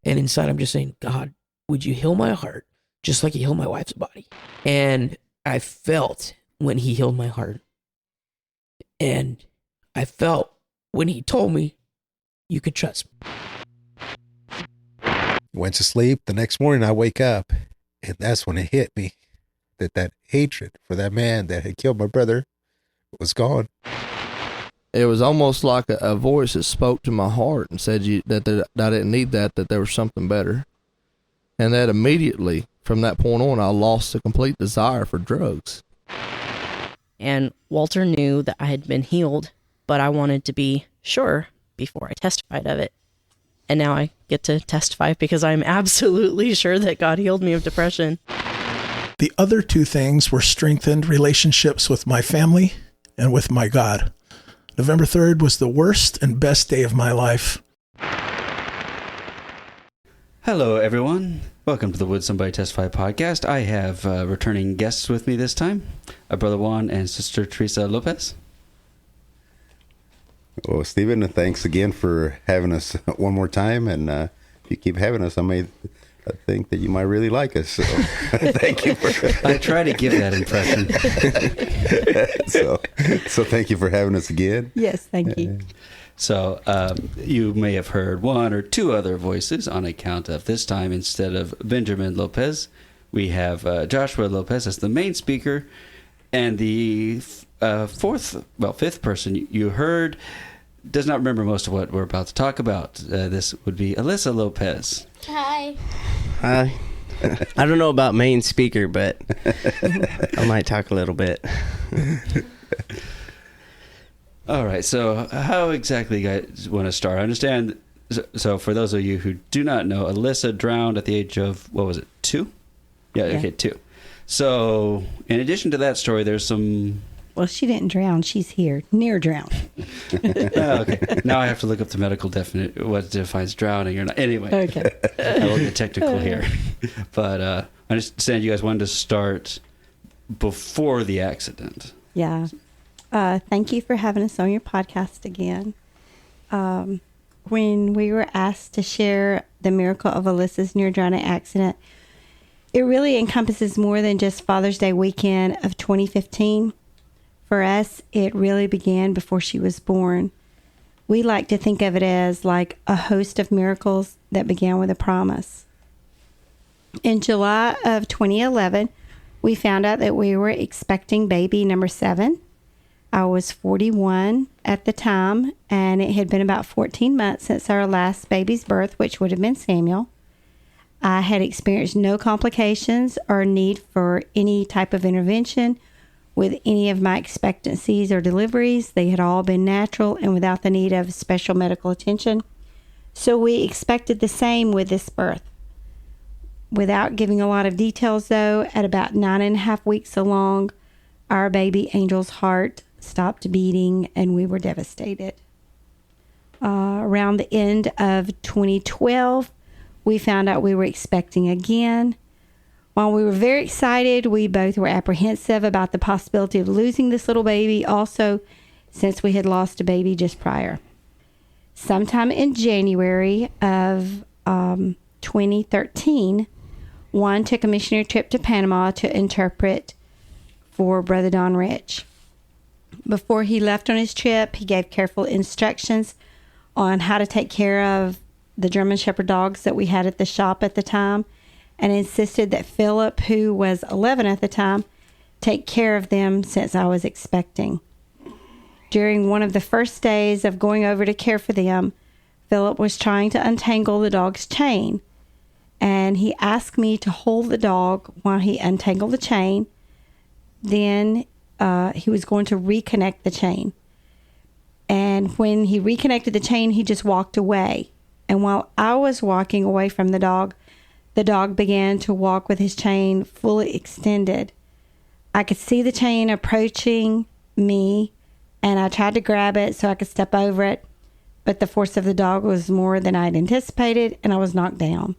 And inside, I'm just saying, God, would you heal my heart just like you healed my wife's body? And I felt when he healed my heart. And I felt when he told me, you could trust me. Went to sleep. The next morning I wake up, and that's when it hit me that hatred for that man that had killed my brother was gone. It was almost like a voice that spoke to my heart and said that I didn't need that there was something better. And that immediately, from that point on, I lost the complete desire for drugs. And Walter knew that I had been healed, but I wanted to be sure before I testified of it. And now I get to testify because I'm absolutely sure that God healed me of depression. The other two things were strengthened relationships with my family and with my God. November 3rd was the worst and best day of my life. Hello, everyone. Welcome to the Would Somebody Testify podcast. I have returning guests with me this time, Brother Juan and Sister Teresa Lopez. Well, Stephen, thanks again for having us one more time. And if you keep having us, I think that you might really like us. So thank you for... I try to give that impression. So thank you for having us again. Yes, thank you. So you may have heard one or two other voices on account of this time. Instead of Benjamin Lopez, we have Joshua Lopez as the main speaker. And the fifth person you heard does not remember most of what we're about to talk about. This would be Alyssa Lopez. Hi. Hi. I don't know about main speaker, but I might talk a little bit. All right. So how exactly you guys want to start? I understand. So for those of you who do not know, Alyssa drowned at the age of, what was it, 2? Yeah. Okay, 2. So in addition to that story, there's some... Well, she didn't drown. She's here. Near drown. Okay. Now I have to look up the medical definition, what defines drowning or not. Anyway. Okay. I will get technical here. But I understand you guys wanted to start before the accident. Yeah. Thank you for having us on your podcast again. When we were asked to share the miracle of Alyssa's near drowning accident, it really encompasses more than just Father's Day weekend of 2015. For us, it really began before she was born. We like to think of it as like a host of miracles that began with a promise. In July of 2011, we found out that we were expecting baby number 7. I was 41 at the time, and it had been about 14 months since our last baby's birth, which would have been Samuel. I had experienced no complications or need for any type of intervention with any of my expectancies or deliveries. They had all been natural and without the need of special medical attention. So we expected the same with this birth. Without giving a lot of details, though, at about 9.5 weeks along, our baby Angel's heart stopped beating and we were devastated. Around the end of 2012, we found out we were expecting again. While we were very excited, we both were apprehensive about the possibility of losing this little baby also, since we had lost a baby just prior. Sometime in January of 2013, Juan took a missionary trip to Panama to interpret for Brother Don Rich. Before he left on his trip, he gave careful instructions on how to take care of the German Shepherd dogs that we had at the shop at the time, and insisted that Philip, who was 11 at the time, take care of them since I was expecting. During one of the first days of going over to care for them, Philip was trying to untangle the dog's chain, and he asked me to hold the dog while he untangled the chain. Then he was going to reconnect the chain. And when he reconnected the chain, he just walked away. And while I was walking away from the dog began to walk with his chain fully extended. I could see the chain approaching me, and I tried to grab it so I could step over it, but the force of the dog was more than I had anticipated, and I was knocked down.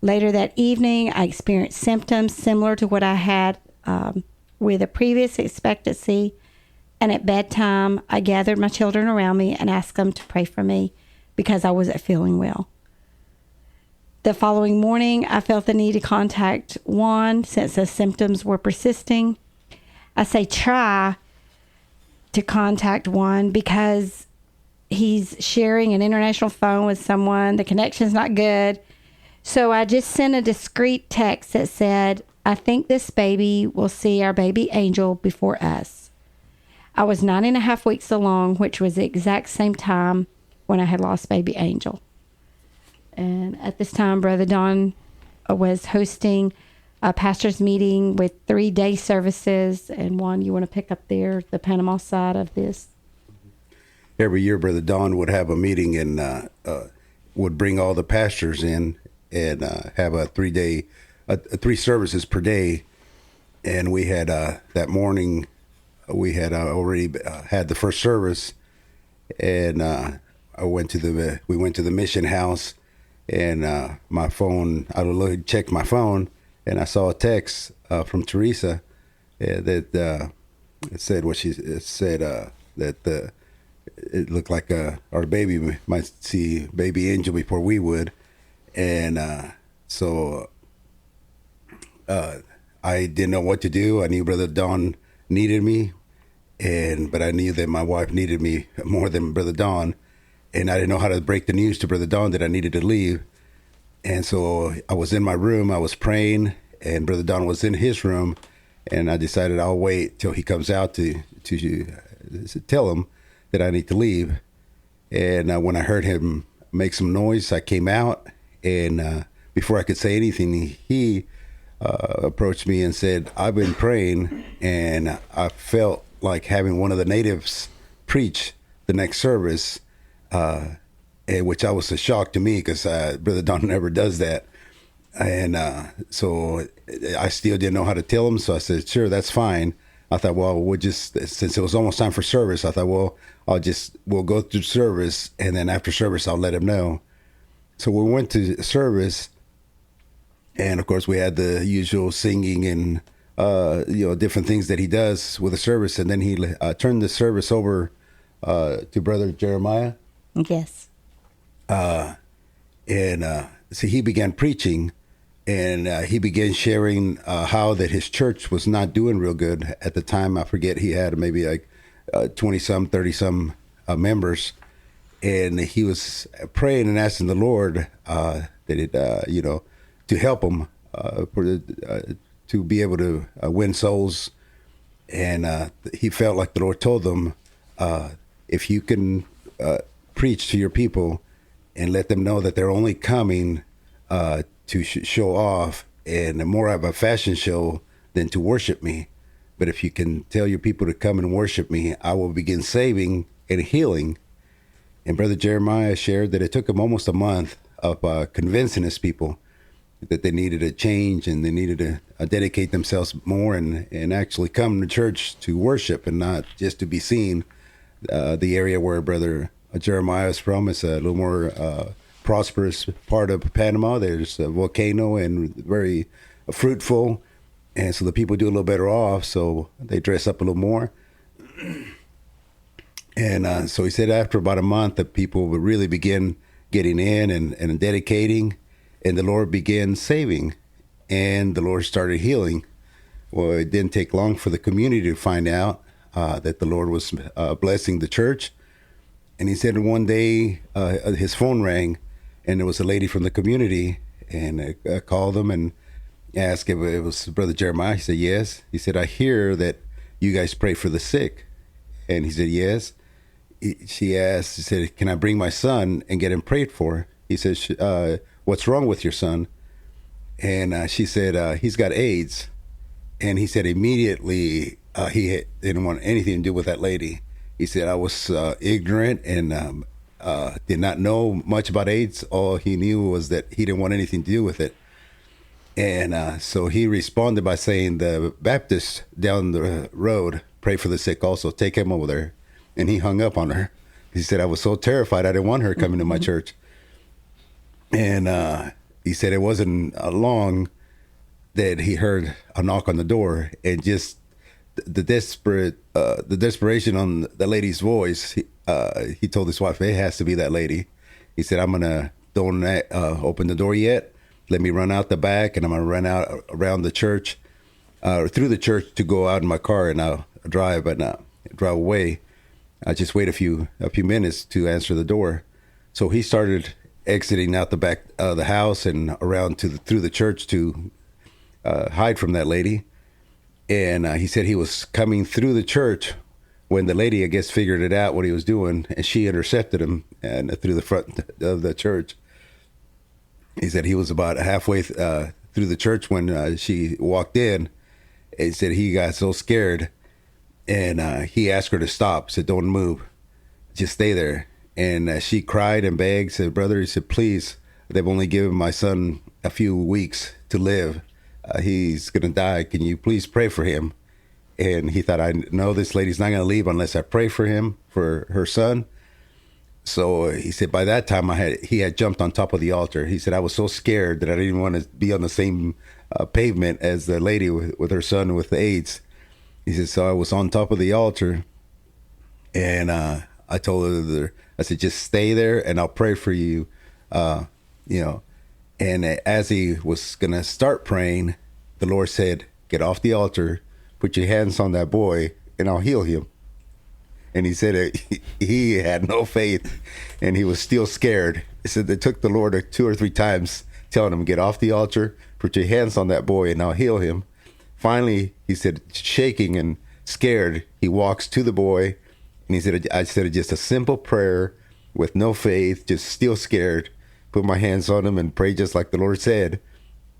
Later that evening, I experienced symptoms similar to what I had with a previous expectancy, and at bedtime, I gathered my children around me and asked them to pray for me because I wasn't feeling well. The following morning, I felt the need to contact Juan since the symptoms were persisting. I say try to contact Juan because he's sharing an international phone with someone. The connection's not good. So I just sent a discreet text that said, I think this baby will see our baby angel before us. I was 9.5 weeks along, which was the exact same time when I had lost baby Angel. And at this time, Brother Don was hosting a pastor's meeting with 3 day services. And Juan, you want to pick up there, the Panama side of this? Every year, Brother Don would have a meeting and would bring all the pastors in and have a 3 day, 3 services per day. And we had that morning, we had already had the first service, and we went to the mission house, and my phone, I checked my phone, and I saw a text from Teresa that it said that it looked like our baby might see baby Angel before we would, and so I didn't know what to do. I knew Brother Don needed me, but I knew that my wife needed me more than Brother Don, and I didn't know how to break the news to Brother Don that I needed to leave. And so I was in my room, I was praying, and Brother Don was in his room, and I decided I'll wait till he comes out to tell him that I need to leave. And when I heard him make some noise, I came out, and before I could say anything, he approached me and said, I've been praying, and I felt like having one of the natives preach the next service, which I was a shock to me because Brother Don never does that. And so I still didn't know how to tell him. So I said, sure, that's fine. I thought, well, since it was almost time for service, I thought, well, we'll go through service, and then after service, I'll let him know. So we went to service, and of course we had the usual singing and, different things that he does with the service. And then he turned the service over to Brother Jeremiah. Yes. So he began preaching, and he began sharing how that his church was not doing real good at the time. I forget, he had maybe like 20-some, 30-some members, and he was praying and asking the Lord to help him to be able to win souls. And he felt like the Lord told them, if you can preach to your people and let them know that they're only coming to show off and more of a fashion show than to worship me. But if you can tell your people to come and worship me, I will begin saving and healing. And Brother Jeremiah shared that it took him almost a month of convincing his people that they needed a change and they needed to dedicate themselves more and actually come to church to worship and not just to be seen. The area where Brother Jeremiah is from is a little more prosperous part of Panama. There's a volcano and very fruitful, and so the people do a little better off, so they dress up a little more. And so he said after about a month that people would really begin getting in and dedicating, and the Lord began saving, and the Lord started healing. Well, it didn't take long for the community to find out that the Lord was blessing the church. And he said one day his phone rang, and there was a lady from the community, and I called him and asked if it was Brother Jeremiah. He said, yes. He said, I hear that you guys pray for the sick. And he said, yes. She said, can I bring my son and get him prayed for? He said, what's wrong with your son? And she said, he's got AIDS. And he said immediately he didn't want anything to do with that lady. He said, I was ignorant and did not know much about AIDS. All he knew was that he didn't want anything to do with it. And so he responded by saying, the Baptist down the road pray for the sick also. Take him over there. And he hung up on her. He said, I was so terrified. I didn't want her coming to my church. And he said it wasn't long that he heard a knock on the door, and just the desperation on the lady's voice. He told his wife, it has to be that lady. He said, don't open the door yet. let me run out the back, and I'm going to run out around the church, through the church to go out in my car, and I'll drive, but not drive away. I just wait a few minutes to answer the door. So he started exiting out the back of the house and around through the church to hide from that lady. And he said he was coming through the church when the lady, I guess, figured it out what he was doing, and she intercepted him and through the front of the church. He said he was about halfway through the church when she walked in. He said he got so scared, and he asked her to stop. Said, "Don't move, just stay there." And she cried and begged. Said, "Brother," he said, "please, they've only given my son a few weeks to live. He's gonna die. Can you please pray for him?" And he thought, "I know this lady's not gonna leave unless I pray for him, for her son." So he said, by that time he had jumped on top of the altar. He said, "I was so scared that I didn't want to be on the same pavement as the lady with her son with the AIDS." He said, "So I was on top of the altar, and I told her, I said, just stay there and I'll pray for you, you know." And as he was going to start praying, the Lord said, "Get off the altar, put your hands on that boy, and I'll heal him." And he said he had no faith, and he was still scared. He said it took the Lord 2 or 3 times telling him, "Get off the altar, put your hands on that boy, and I'll heal him." Finally, he said, shaking and scared, he walks to the boy, and he said, "I said just a simple prayer with no faith, just still scared, put my hands on him and prayed just like the Lord said."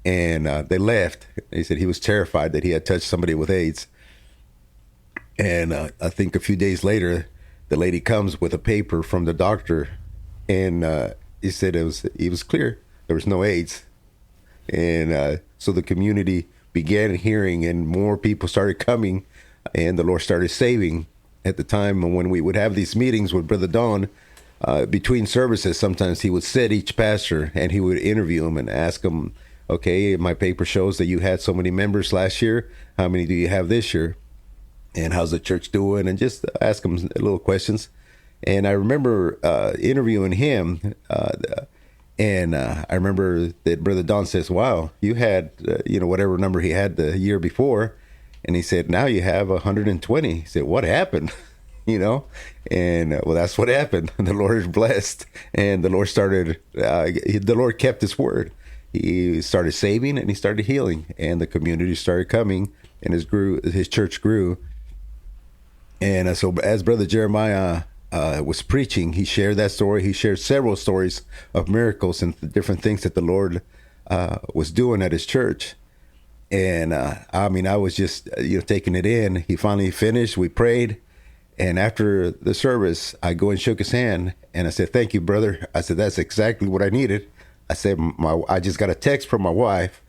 And they left. He said he was terrified that he had touched somebody with AIDS. And I think a few days later, the lady comes with a paper from the doctor, and he said he was clear. There was no AIDS. And so the community began hearing, and more people started coming, and the Lord started saving. At the time when we would have these meetings with Brother Don, between services, sometimes he would sit each pastor and he would interview him and ask him, "Okay, my paper shows that you had so many members last year. How many do you have this year? And how's the church doing?" And just ask him little questions. And I remember interviewing him, and I remember that Brother Don says, "Wow, you had, whatever number he had the year before." And he said, "Now you have 120. He said, "What happened?" And well, that's what happened. The Lord is blessed, and the Lord the Lord kept his word. He started saving, and he started healing, and the community started coming, and his church grew. And so as Brother Jeremiah was preaching, he shared that story. He shared several stories of miracles and different things that the Lord was doing at his church. And I was just taking it in. He finally finished. We prayed, and after the service, I go and shook his hand, and I said, "Thank you, brother." I said, "That's exactly what I needed." I said, "I just got a text from my wife,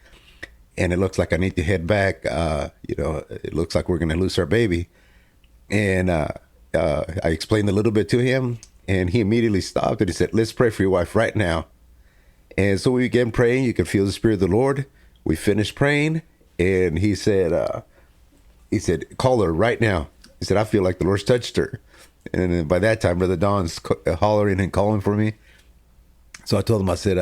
and it looks like I need to head back. It looks like we're going to lose our baby." And I explained a little bit to him, and he immediately stopped and he said, "Let's pray for your wife right now." And so we began praying. You could feel the Spirit of the Lord. We finished praying, and he said, "Call her right now." He said, "I feel like the Lord's touched her." And then by that time, Brother Don's hollering and calling for me. So I told him, I said,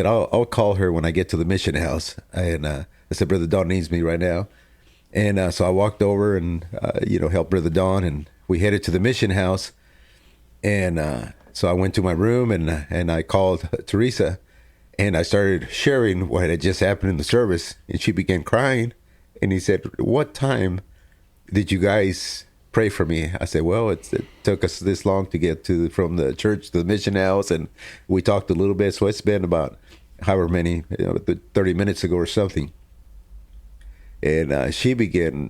I'll call her when I get to the mission house. And I said, "Brother Don needs me right now." And so I walked over and, helped Brother Don, and we headed to the mission house. And so I went to my room, and I called Teresa, and I started sharing what had just happened in the service. And she began crying. And he said, "What time did you guys pray for me?" I said, "Well, it took us this long to get from the church to the mission house. And we talked a little bit. So it's been about however many, 30 minutes ago or something." And she began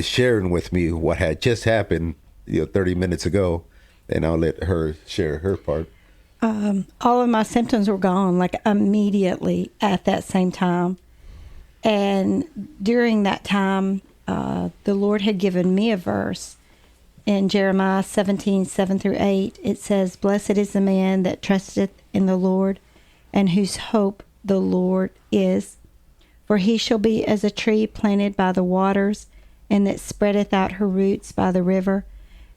sharing with me what had just happened, 30 minutes ago. And I'll let her share her part. All of my symptoms were gone, like immediately at that same time. And during that time, the Lord had given me a verse in Jeremiah 17:7-8. It says, "Blessed is the man that trusteth in the Lord, and whose hope the Lord is. For he shall be as a tree planted by the waters, and that spreadeth out her roots by the river,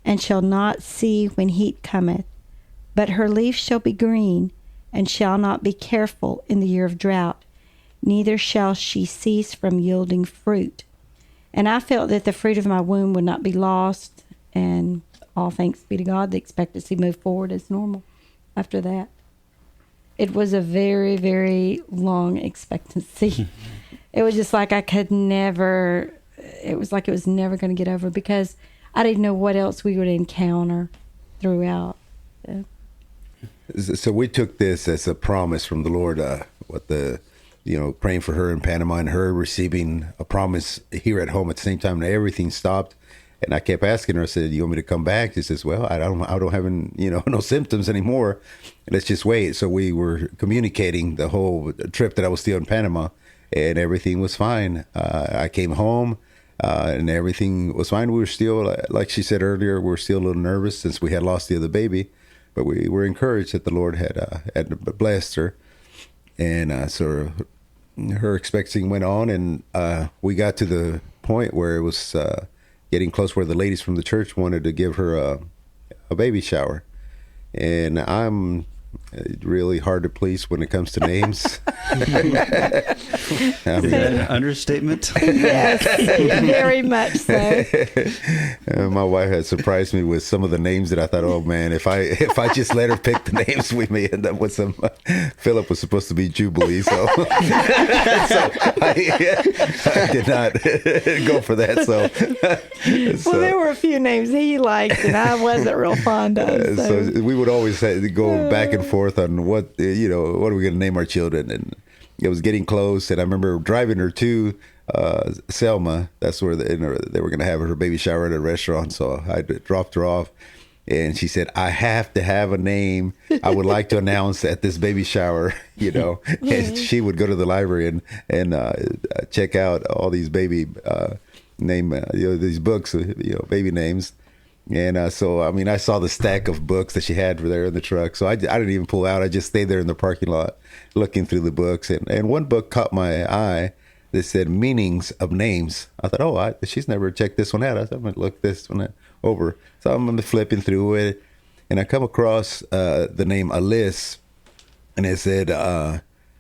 and shall not see when heat cometh. But her leaf shall be green, and shall not be careful in the year of drought, neither shall she cease from yielding fruit. And I felt that the fruit of my womb would not be lost, and all thanks be to God, the expectancy moved forward as normal after that. It was a very, very long expectancy. It was just like it was like it was never going to get over, because I didn't know what else we would encounter throughout. So we took this as a promise from the Lord, praying for her in Panama and her receiving a promise here at home at the same time, and everything stopped. And I kept asking her, I said, "You want me to come back?" She says, "Well, I don't have no symptoms anymore. Let's just wait." So we were communicating the whole trip that I was still in Panama, and everything was fine. I came home, and everything was fine. We were still, like she said earlier, we were still a little nervous since we had lost the other baby, but we were encouraged that the Lord had blessed her. And so her expecting went on, and we got to the point where it was getting close, where the ladies from the church wanted to give her a baby shower. And I'm really hard to please when it comes to names. Is that an understatement? Yes, very much so. My wife had surprised me with some of the names that I thought, oh man, if I just let her pick the names, we may end up with some. Philip was supposed to be Jubilee, so I did not go for that. So well, there were a few names he liked and I wasn't real fond of. So we would always go back and forth on what are we going to name our children, and it was getting close. And I remember driving her to Selma. That's where they were going to have her baby shower at a restaurant. So I dropped her off, and she said, "I have to have a name I would like to announce at this baby shower." And she would go to the library and check out all these baby these books, baby names. And so, I mean, I saw the stack of books that she had there in the truck. So I didn't even pull out. I just stayed there in the parking lot looking through the books. And one book caught my eye that said Meanings of Names. I thought, she's never checked this one out. I thought, I'm going to look this one over. So I'm flipping through it. And I come across the name Alyssa. And it said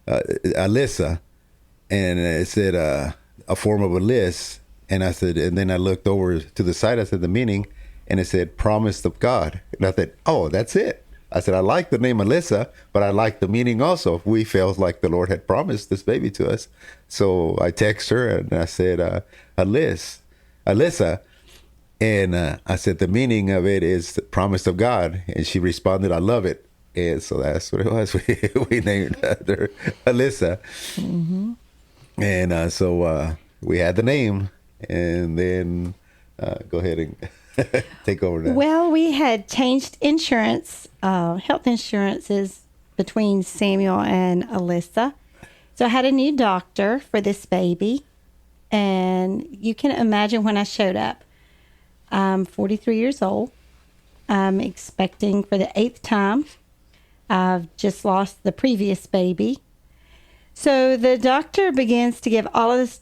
Alyssa. And it said a form of Alyssa. And I said, and then I looked over to the side. I said, the meaning. And it said, promised of God. And I thought, oh, that's it. I said, I like the name Alyssa, but I like the meaning also. We felt like the Lord had promised this baby to us. So I text her and I said, Alyssa. And I said, the meaning of it is the promise of God. And she responded, I love it. And so that's what it was. We named her Alyssa. Mm-hmm. And so we had the name. And then go ahead and take over now. Well, we had changed insurance, health insurances between Samuel and Alyssa. So I had a new doctor for this baby. And you can imagine when I showed up, I'm 43 years old. I'm expecting for the 8th time. I've just lost the previous baby. So the doctor begins to give all of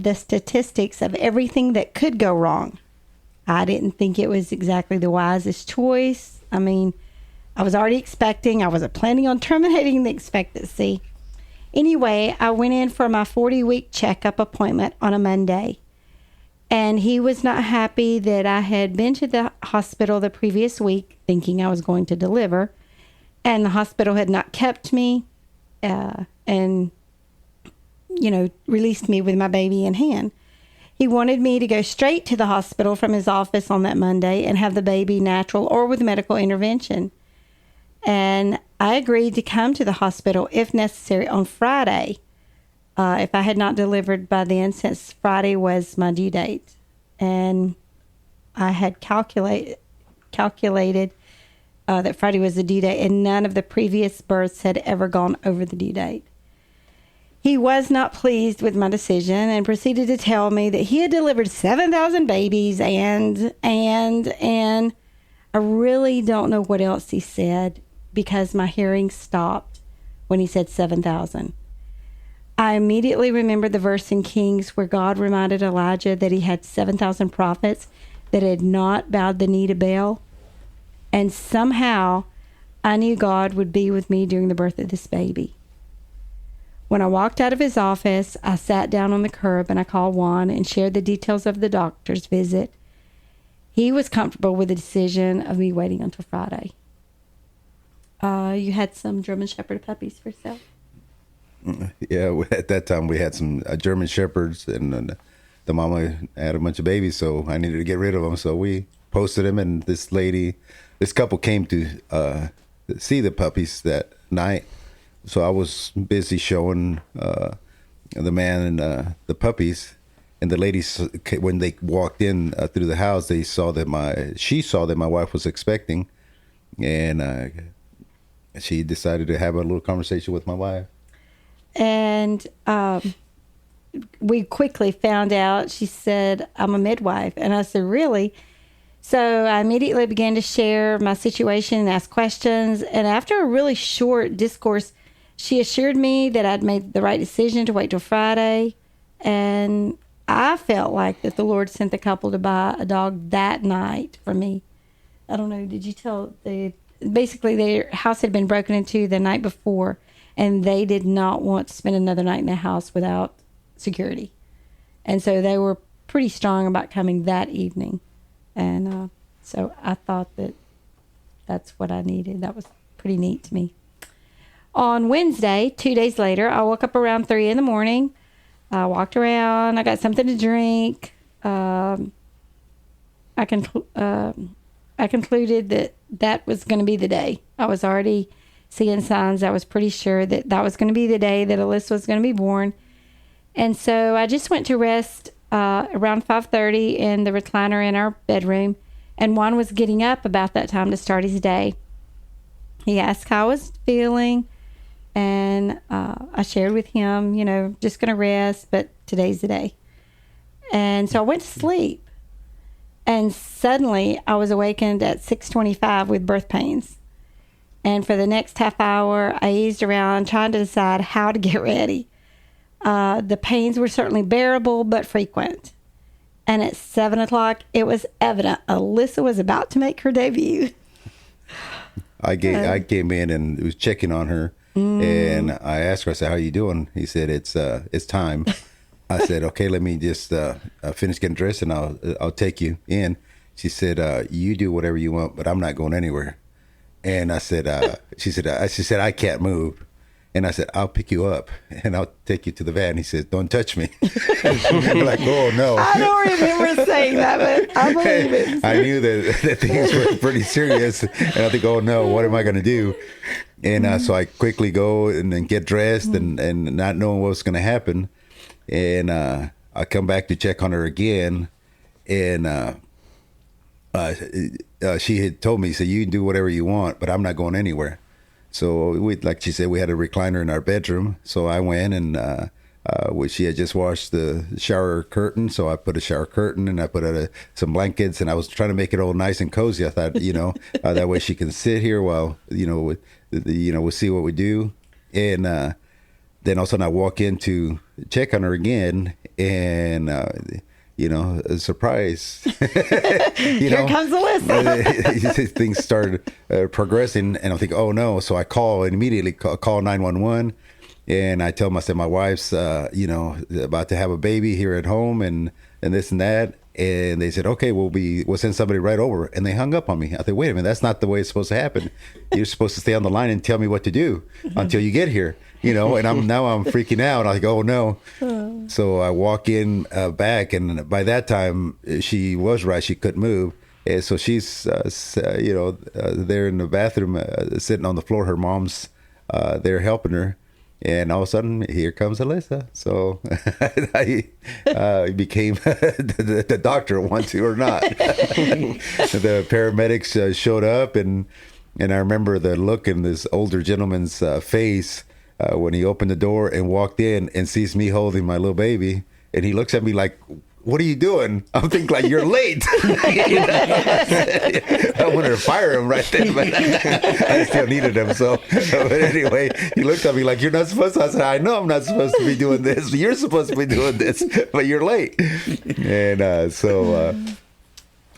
the statistics of everything that could go wrong. I didn't think it was exactly the wisest choice. I mean, I was already expecting. I wasn't planning on terminating the expectancy. Anyway, I went in for my 40-week checkup appointment on a Monday. And he was not happy that I had been to the hospital the previous week thinking I was going to deliver. And the hospital had not kept me and released me with my baby in hand. He wanted me to go straight to the hospital from his office on that Monday and have the baby natural or with medical intervention. And I agreed to come to the hospital if necessary on Friday, if I had not delivered by then, since Friday was my due date. And I had calculated that Friday was the due date, and none of the previous births had ever gone over the due date. He was not pleased with my decision and proceeded to tell me that he had delivered 7,000 babies and I really don't know what else he said, because my hearing stopped when he said 7,000. I immediately remembered the verse in Kings where God reminded Elijah that he had 7,000 prophets that had not bowed the knee to Baal. And somehow I knew God would be with me during the birth of this baby. When I walked out of his office, I sat down on the curb and I called Juan and shared the details of the doctor's visit. He was comfortable with the decision of me waiting until Friday. You had some German Shepherd puppies for sale? Yeah, at that time we had some German Shepherds, and the mama had a bunch of babies, so I needed to get rid of them. So we posted them, and this couple came to see the puppies that night. So I was busy showing the man and the puppies, and the ladies, when they walked in through the house, she saw that my wife was expecting, and she decided to have a little conversation with my wife. And we quickly found out, she said, I'm a midwife. And I said, really? So I immediately began to share my situation and ask questions. And after a really short discourse, she assured me that I'd made the right decision to wait till Friday. And I felt like that the Lord sent the couple to buy a dog that night for me. I don't know, did you tell? Basically, their house had been broken into the night before, and they did not want to spend another night in the house without security. And so they were pretty strong about coming that evening. And so I thought that that's what I needed. That was pretty neat to me. On Wednesday, 2 days later, I woke up around 3 in the morning. I walked around. I got something to drink. I concluded that was going to be the day. I was already seeing signs. I was pretty sure that was going to be the day that Alyssa was going to be born. And so I just went to rest around 5:30 in the recliner in our bedroom. And Juan was getting up about that time to start his day. He asked how I was feeling. And I shared with him, just going to rest, but today's the day. And so I went to sleep. And suddenly I was awakened at 6:25 with birth pains. And for the next half hour, I eased around trying to decide how to get ready. The pains were certainly bearable, but frequent. And at 7 o'clock, it was evident Alyssa was about to make her debut. I came in and was checking on her, and I asked her, I said, how are you doing? He said, it's time. I said, okay, let me just finish getting dressed, and I'll take you in. She said, you do whatever you want, but I'm not going anywhere. And I said, she said, I can't move. And I said, I'll pick you up and I'll take you to the van. He said, don't touch me. I'm like, oh no. I don't remember saying that, but I believe it. I knew that things were pretty serious. And I think, oh no, what am I going to do? And so I quickly go and then get dressed and not knowing what was going to happen. And I come back to check on her again. And she had told me, so you can do whatever you want, but I'm not going anywhere. So like she said, we had a recliner in our bedroom. So I went and she had just washed the shower curtain. So I put a shower curtain and I put some blankets, and I was trying to make it all nice and cozy. I thought, that way she can sit here while, we'll see what we do. And then all of a sudden I walk in to check on her again, and a surprise. Here comes Alyssa. Things started progressing, and I'm thinking, oh no. So I immediately call 911, and I tell them, I said, my wife's, about to have a baby here at home, and this and that. And they said, okay, we'll send somebody right over. And they hung up on me. I thought, wait a minute, that's not the way it's supposed to happen. You're supposed to stay on the line and tell me what to do until you get here. And I'm freaking out. I'm like, oh no. So I walk in back, and by that time she was right. She couldn't move. And so she's, there in the bathroom, sitting on the floor. Her mom's there helping her. And all of a sudden, here comes Alyssa. So I became the doctor, want to or not. The paramedics showed up, and I remember the look in this older gentleman's face when he opened the door and walked in and sees me holding my little baby. And he looks at me like, what are you doing? I'm thinking like, you're late. I wanted to fire him right then, but I still needed him. So, but anyway, he looked at me like, you're not supposed to. I said, I know I'm not supposed to be doing this. You're supposed to be doing this, but you're late. And so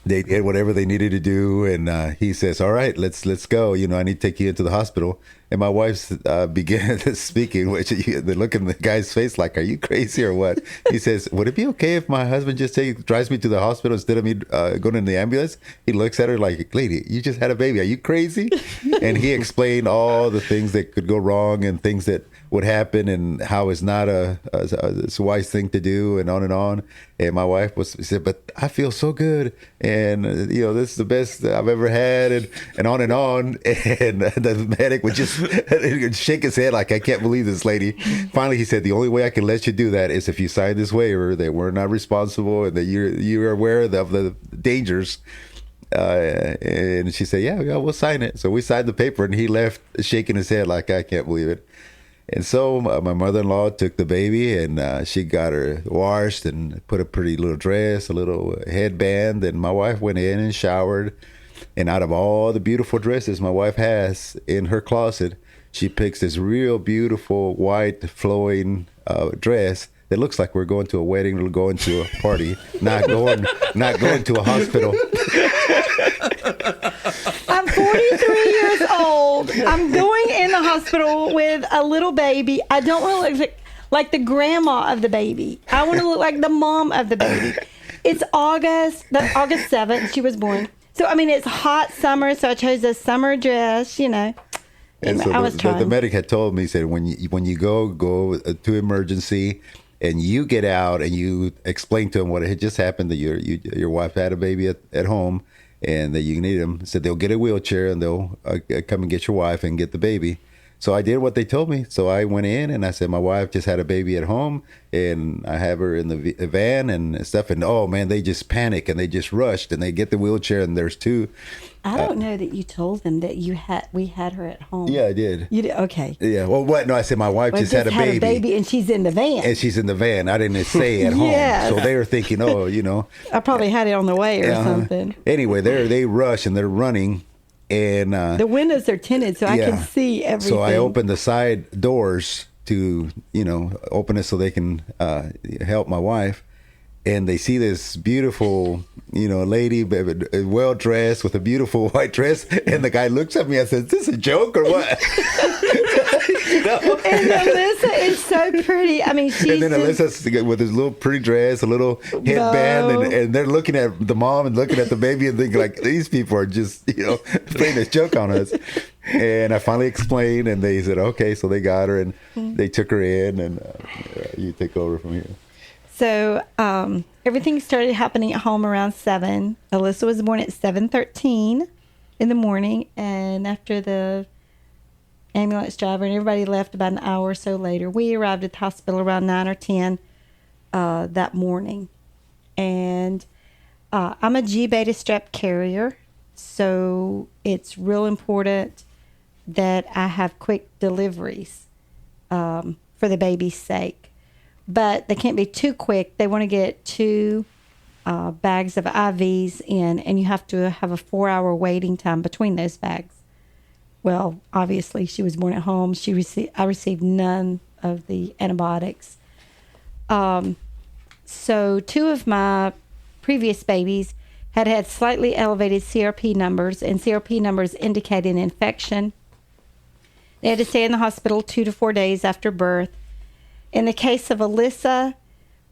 they did whatever they needed to do, and he says, "All right, let's go. You know, I need to take you into the hospital." And my wife began speaking, which they look in the guy's face like, "Are you crazy or what?" He says, "Would it be okay if my husband just drives me to the hospital instead of me going in the ambulance?" He looks at her like, "Lady, you just had a baby. Are you crazy?" And he explained all the things that could go wrong and things that would happen and how it's not a wise thing to do, and on and on. And my wife said, "But I feel so good, and this is the best I've ever had," and on and on. And the medic would just shake his head like, "I can't believe this lady." Finally, he said, "The only way I can let you do that is if you sign this waiver that we're not responsible and that you're aware of the dangers." And she said, yeah, we'll sign it. So we signed the paper, and he left shaking his head like, "I can't believe it." And so my mother-in-law took the baby, and she got her washed and put a pretty little dress, a little headband. And my wife went in and showered. And out of all the beautiful dresses my wife has in her closet, she picks this real beautiful white flowing dress that looks like we're going to a wedding or going to a party, not going to a hospital. I'm 43 years old. I'm going in the hospital with a little baby. I don't want to look like the grandma of the baby. I want to look like the mom of the baby. It's August 7th. She was born. So, I mean, it's hot summer, so I chose a summer dress, And so I was trying. The medic had told me, he said, when you go to emergency and you get out and you explain to them what had just happened, that your wife had a baby at home and that you need them, said they'll get a wheelchair and they'll come and get your wife and get the baby. So I did what they told me. So I went in and I said, my wife just had a baby at home and I have her in the van and stuff. And oh man, they just panic and they just rushed and they get the wheelchair and there's two. I don't know that you told them that we had her at home. Yeah, I did. You did? Okay. Yeah. Well, what? No, I said my wife just had a baby. And she's in the van. And she's in the van. I didn't say at home. Yes. So they were thinking, I probably had it on the way or something. Anyway, they rush and they're running. And the windows are tinted, so I can see everything. So I opened the side doors to, open it so they can help my wife. And they see this beautiful, lady, well dressed with a beautiful white dress. And the guy looks at me and says, "Is this a joke or what?" And Alyssa is so pretty. I mean, she's. And then Alyssa's with his little pretty dress, a little headband, and they're looking at the mom and looking at the baby and thinking like, these people are just, playing this joke on us. And I finally explained, and they said, okay. So they got her and they took her in, and you take over from here. So everything started happening at home around 7. Alyssa was born at 7:13 in the morning, and after the ambulance driver and everybody left about an hour or so later, we arrived at the hospital around 9 or 10 that morning. And I'm a G beta strap carrier, so it's real important that I have quick deliveries for the baby's sake. But they can't be too quick. They want to get 2 bags of IVs in, and you have to have a 4-hour waiting time between those bags. Well, obviously, she was born at home. I received none of the antibiotics. So 2 of my previous babies had slightly elevated CRP numbers, and CRP numbers indicate an infection. They had to stay in the hospital 2 to 4 days after birth. In the case of Alyssa,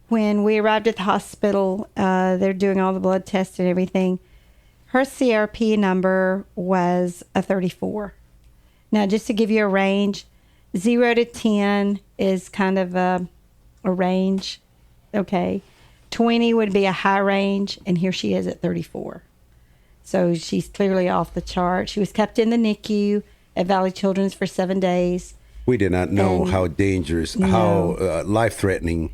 when we arrived at the hospital, they're doing all the blood tests and everything. Her CRP number was a 34. Now, just to give you a range, 0 to 10 is kind of a range, okay? 20 would be a high range, and here she is at 34. So she's clearly off the chart. She was kept in the NICU at Valley Children's for 7 days. We did not know how dangerous, how life-threatening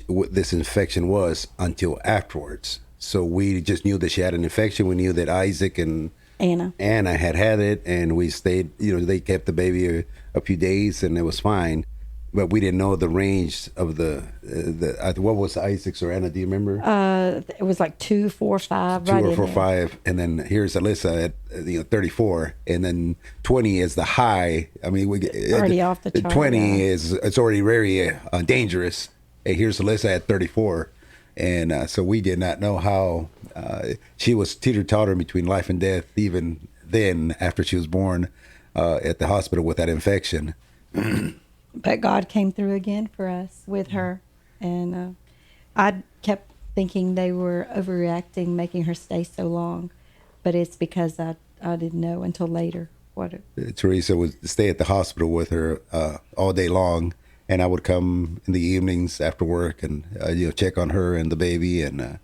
this infection was until afterwards. So we just knew that she had an infection. We knew that Isaac and Anna had it, and we stayed. They kept the baby a few days, and it was fine. But we didn't know the range of the what was Isaac's or Anna? Do you remember? It was like 2, 4, 5. 2 or 4, 5, and then here's Alyssa at 34, and then 20 is the high. I mean, we already off the chart. 20 is it's already very dangerous. And here's Alyssa at 34. And so we did not know how she was teeter-tottering between life and death even then after she was born at the hospital with that infection. But God came through again for us with her. And I kept thinking they were overreacting, making her stay so long. But it's because I didn't know until later what it... Teresa would stay at the hospital with her all day long. And I would come in the evenings after work and check on her and the baby, and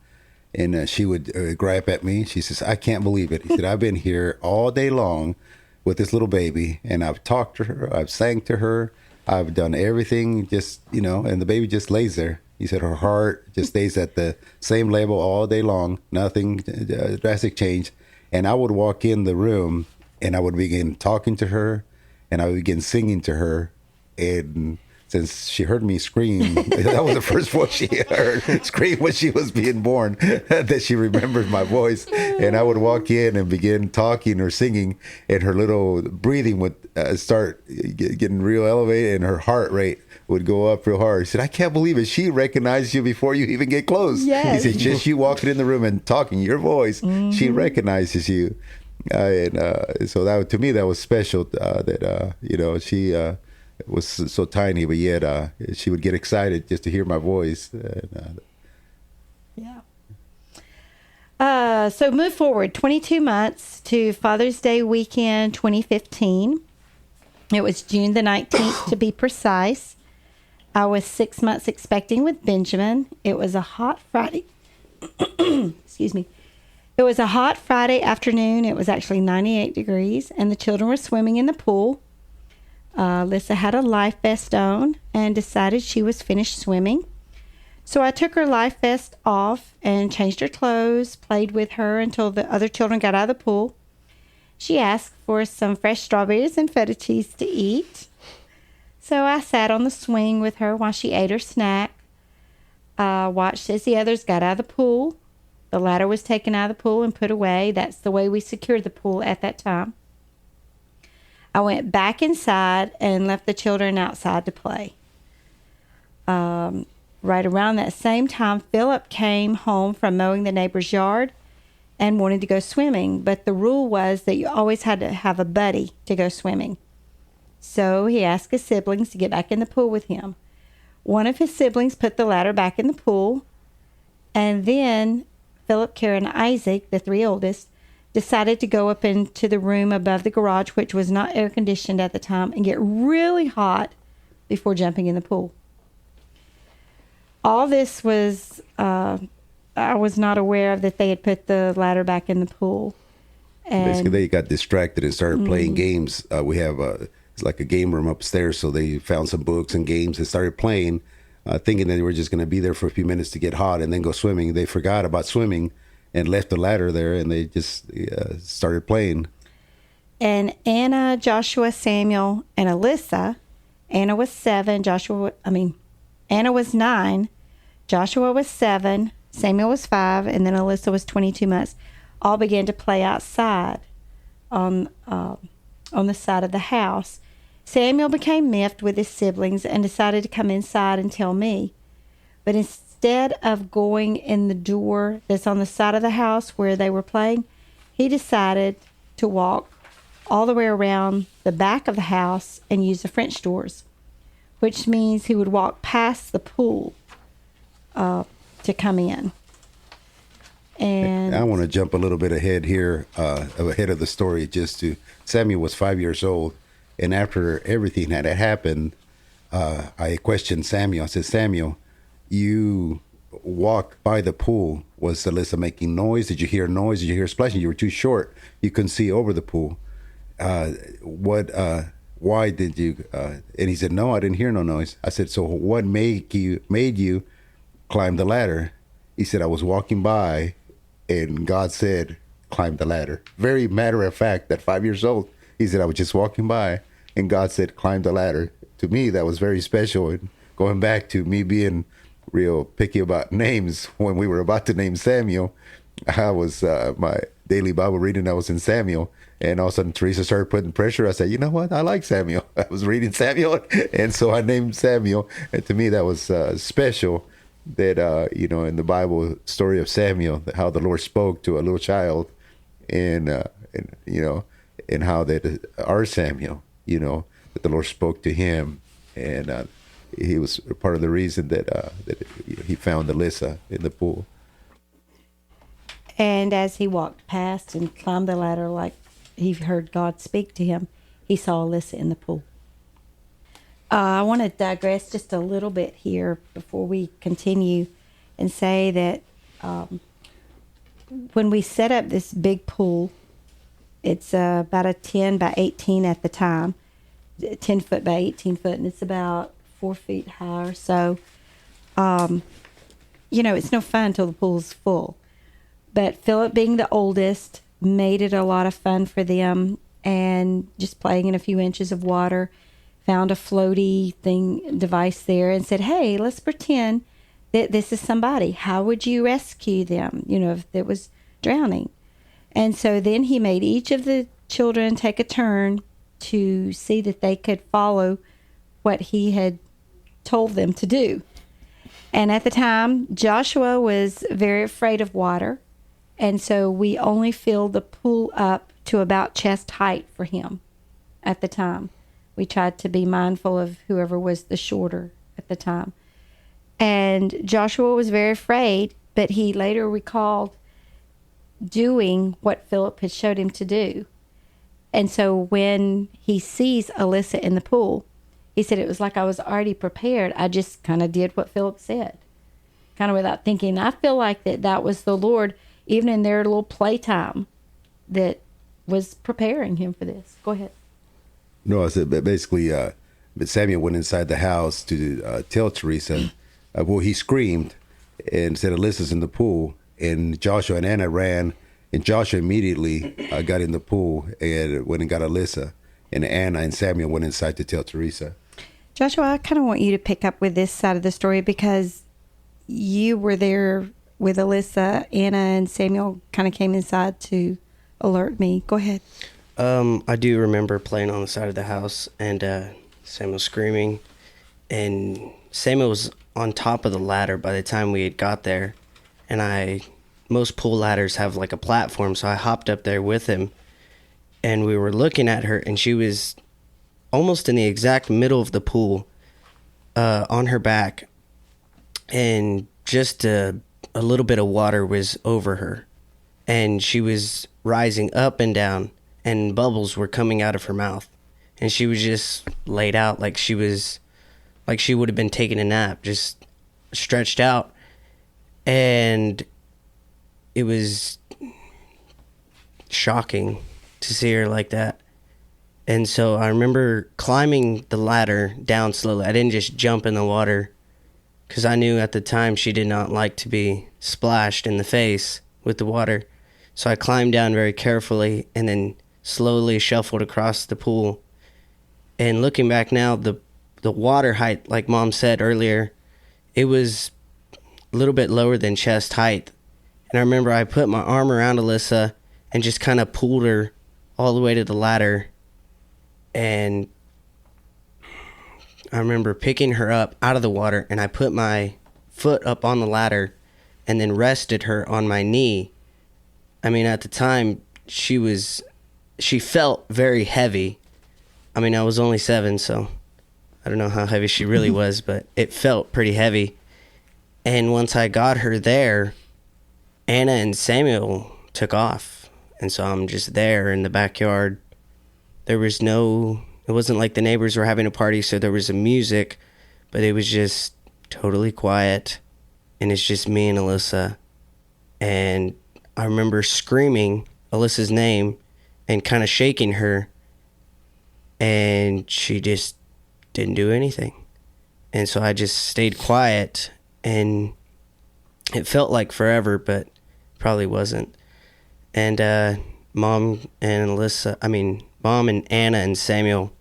she would gripe at me. She says, "I can't believe it." He said, "I've been here all day long with this little baby, and I've talked to her, I've sang to her, I've done everything, just and the baby just lays there." He said her heart just stays at the same level all day long, nothing drastic change. And I would walk in the room, and I would begin talking to her, and I would begin singing to her, and since she heard me scream, that was the first voice she heard, scream when she was being born, that she remembered my voice. And I would walk in and begin talking or singing, and her little breathing would start getting real elevated, and her heart rate would go up real hard. He said, "I can't believe it. She recognized you before you even get close." Yes. He said, "Just you walking in the room and talking your voice, she recognizes you." So that, to me, that was special, that, she... it was so tiny, but yet she would get excited just to hear my voice. Yeah. So move forward 22 months to Father's Day weekend 2015. It was June the 19th to be precise. I was 6 months expecting with Benjamin. It was a hot Friday. Excuse me. It was a hot Friday afternoon. It was actually 98 degrees, and the children were swimming in the pool. Alyssa had a life vest on and decided she was finished swimming. So I took her life vest off and changed her clothes, played with her until the other children got out of the pool. She asked for some fresh strawberries and feta cheese to eat. So I sat on the swing with her while she ate her snack. Watched as the others got out of the pool. The ladder was taken out of the pool and put away. That's the way we secured the pool at that time. I went back inside and left the children outside to play. Right around that same time, Philip came home from mowing the neighbor's yard and wanted to go swimming. But the rule was that you always had to have a buddy to go swimming. So he asked his siblings to get back in the pool with him. One of his siblings put the ladder back in the pool. And then Philip, Karen, and Isaac, the three oldest, decided to go up into the room above the garage, which was not air conditioned at the time, and get really hot before jumping in the pool. All this was, I was not aware of that they had put the ladder back in the pool. And basically, they got distracted and started playing games. We have it's like a game room upstairs, so they found some books and games and started playing, thinking that they were just going to be there for a few minutes to get hot and then go swimming. They forgot about swimming and left the ladder there, and they just started playing. And Anna, Joshua, Samuel, and Alyssa. Anna was 7. Anna was 9. Joshua was 7. Samuel was 5, and then Alyssa was 22 months. All began to play outside on the side of the house. Samuel became miffed with his siblings and decided to come inside and tell me. But instead of going in the door that's on the side of the house where they were playing, he decided to walk all the way around the back of the house and use the French doors, which means he would walk past the pool to come in. And I want to jump a little bit ahead here, ahead of the story. Samuel was 5 years old, and after everything that had happened, I questioned Samuel. I said, "Samuel, you walked by the pool. Was Alyssa making noise? Did you hear noise? Did you hear splashing? You were too short. You couldn't see over the pool. Why did you?" And he said, "No, I didn't hear no noise." I said, "So what made you climb the ladder?" He said, "I was walking by, and God said, climb the ladder." Very matter of fact, at 5 years old, he said, "I was just walking by, and God said, climb the ladder." To me, that was very special. And going back to me being real picky about names, when we were about to name Samuel, I was my daily Bible reading, I was in Samuel, and all of a sudden Teresa started putting pressure. I said, "You know what? I like Samuel." I was reading Samuel, and so I named Samuel. And to me, that was special. that in the Bible story of Samuel, how the Lord spoke to a little child, and how that our Samuel, that the Lord spoke to him, and he was part of the reason that he found Alyssa in the pool. And as he walked past and climbed the ladder, like he heard God speak to him, he saw Alyssa in the pool. I want to digress just a little bit here before we continue and say that when we set up this big pool, it's about a 10 by 18 at the time, 10 foot by 18 foot, and it's about 4 feet high or so. It's no fun until the pool's full. But Philip, being the oldest, made it a lot of fun for them, and just playing in a few inches of water, found a floaty device there and said, hey, let's pretend that this is somebody. How would you rescue them, if it was drowning? And so then he made each of the children take a turn to see that they could follow what he had told them to do. And at the time, Joshua was very afraid of water. And so we only filled the pool up to about chest height for him at the time. We tried to be mindful of whoever was the shorter at the time. And Joshua was very afraid, but he later recalled doing what Philip had showed him to do. And so when he sees Alyssa in the pool, he said, it was like I was already prepared. I just kind of did what Philip said, kind of without thinking. I feel like that was the Lord, even in their little playtime, that was preparing him for this. Go ahead. No, I said basically, Samuel went inside the house to tell Teresa. He screamed and said, Alyssa's in the pool. And Joshua and Anna ran, and Joshua immediately got in the pool and went and got Alyssa. And Anna and Samuel went inside to tell Teresa. Joshua, I kind of want you to pick up with this side of the story because you were there with Alyssa. Anna and Samuel kind of came inside to alert me. Go ahead. I do remember playing on the side of the house and Samuel screaming. And Samuel was on top of the ladder by the time we had got there. And most pool ladders have like a platform, so I hopped up there with him. And we were looking at her, and she was almost in the exact middle of the pool, on her back. And just a little bit of water was over her. And she was rising up and down, and bubbles were coming out of her mouth. And she was just laid out like she would have been taking a nap, just stretched out. And it was shocking to see her like that. And so I remember climbing the ladder down slowly. I didn't just jump in the water because I knew at the time she did not like to be splashed in the face with the water. So I climbed down very carefully and then slowly shuffled across the pool. And looking back now, the water height, like Mom said earlier, it was a little bit lower than chest height. And I remember I put my arm around Alyssa and just kind of pulled her all the way to the ladder. And I remember picking her up out of the water, and I put my foot up on the ladder and then rested her on my knee. I mean, at the time, she felt very heavy. I mean, I was only 7, so I don't know how heavy she really was, but it felt pretty heavy. And once I got her there, Anna and Samuel took off. And so I'm just there in the backyard. It wasn't like the neighbors were having a party, so there was music, but it was just totally quiet. And it's just me and Alyssa. And I remember screaming Alyssa's name and kind of shaking her. And she just didn't do anything. And so I just stayed quiet, and it felt like forever, but probably wasn't. And Mom and Anna and Samuel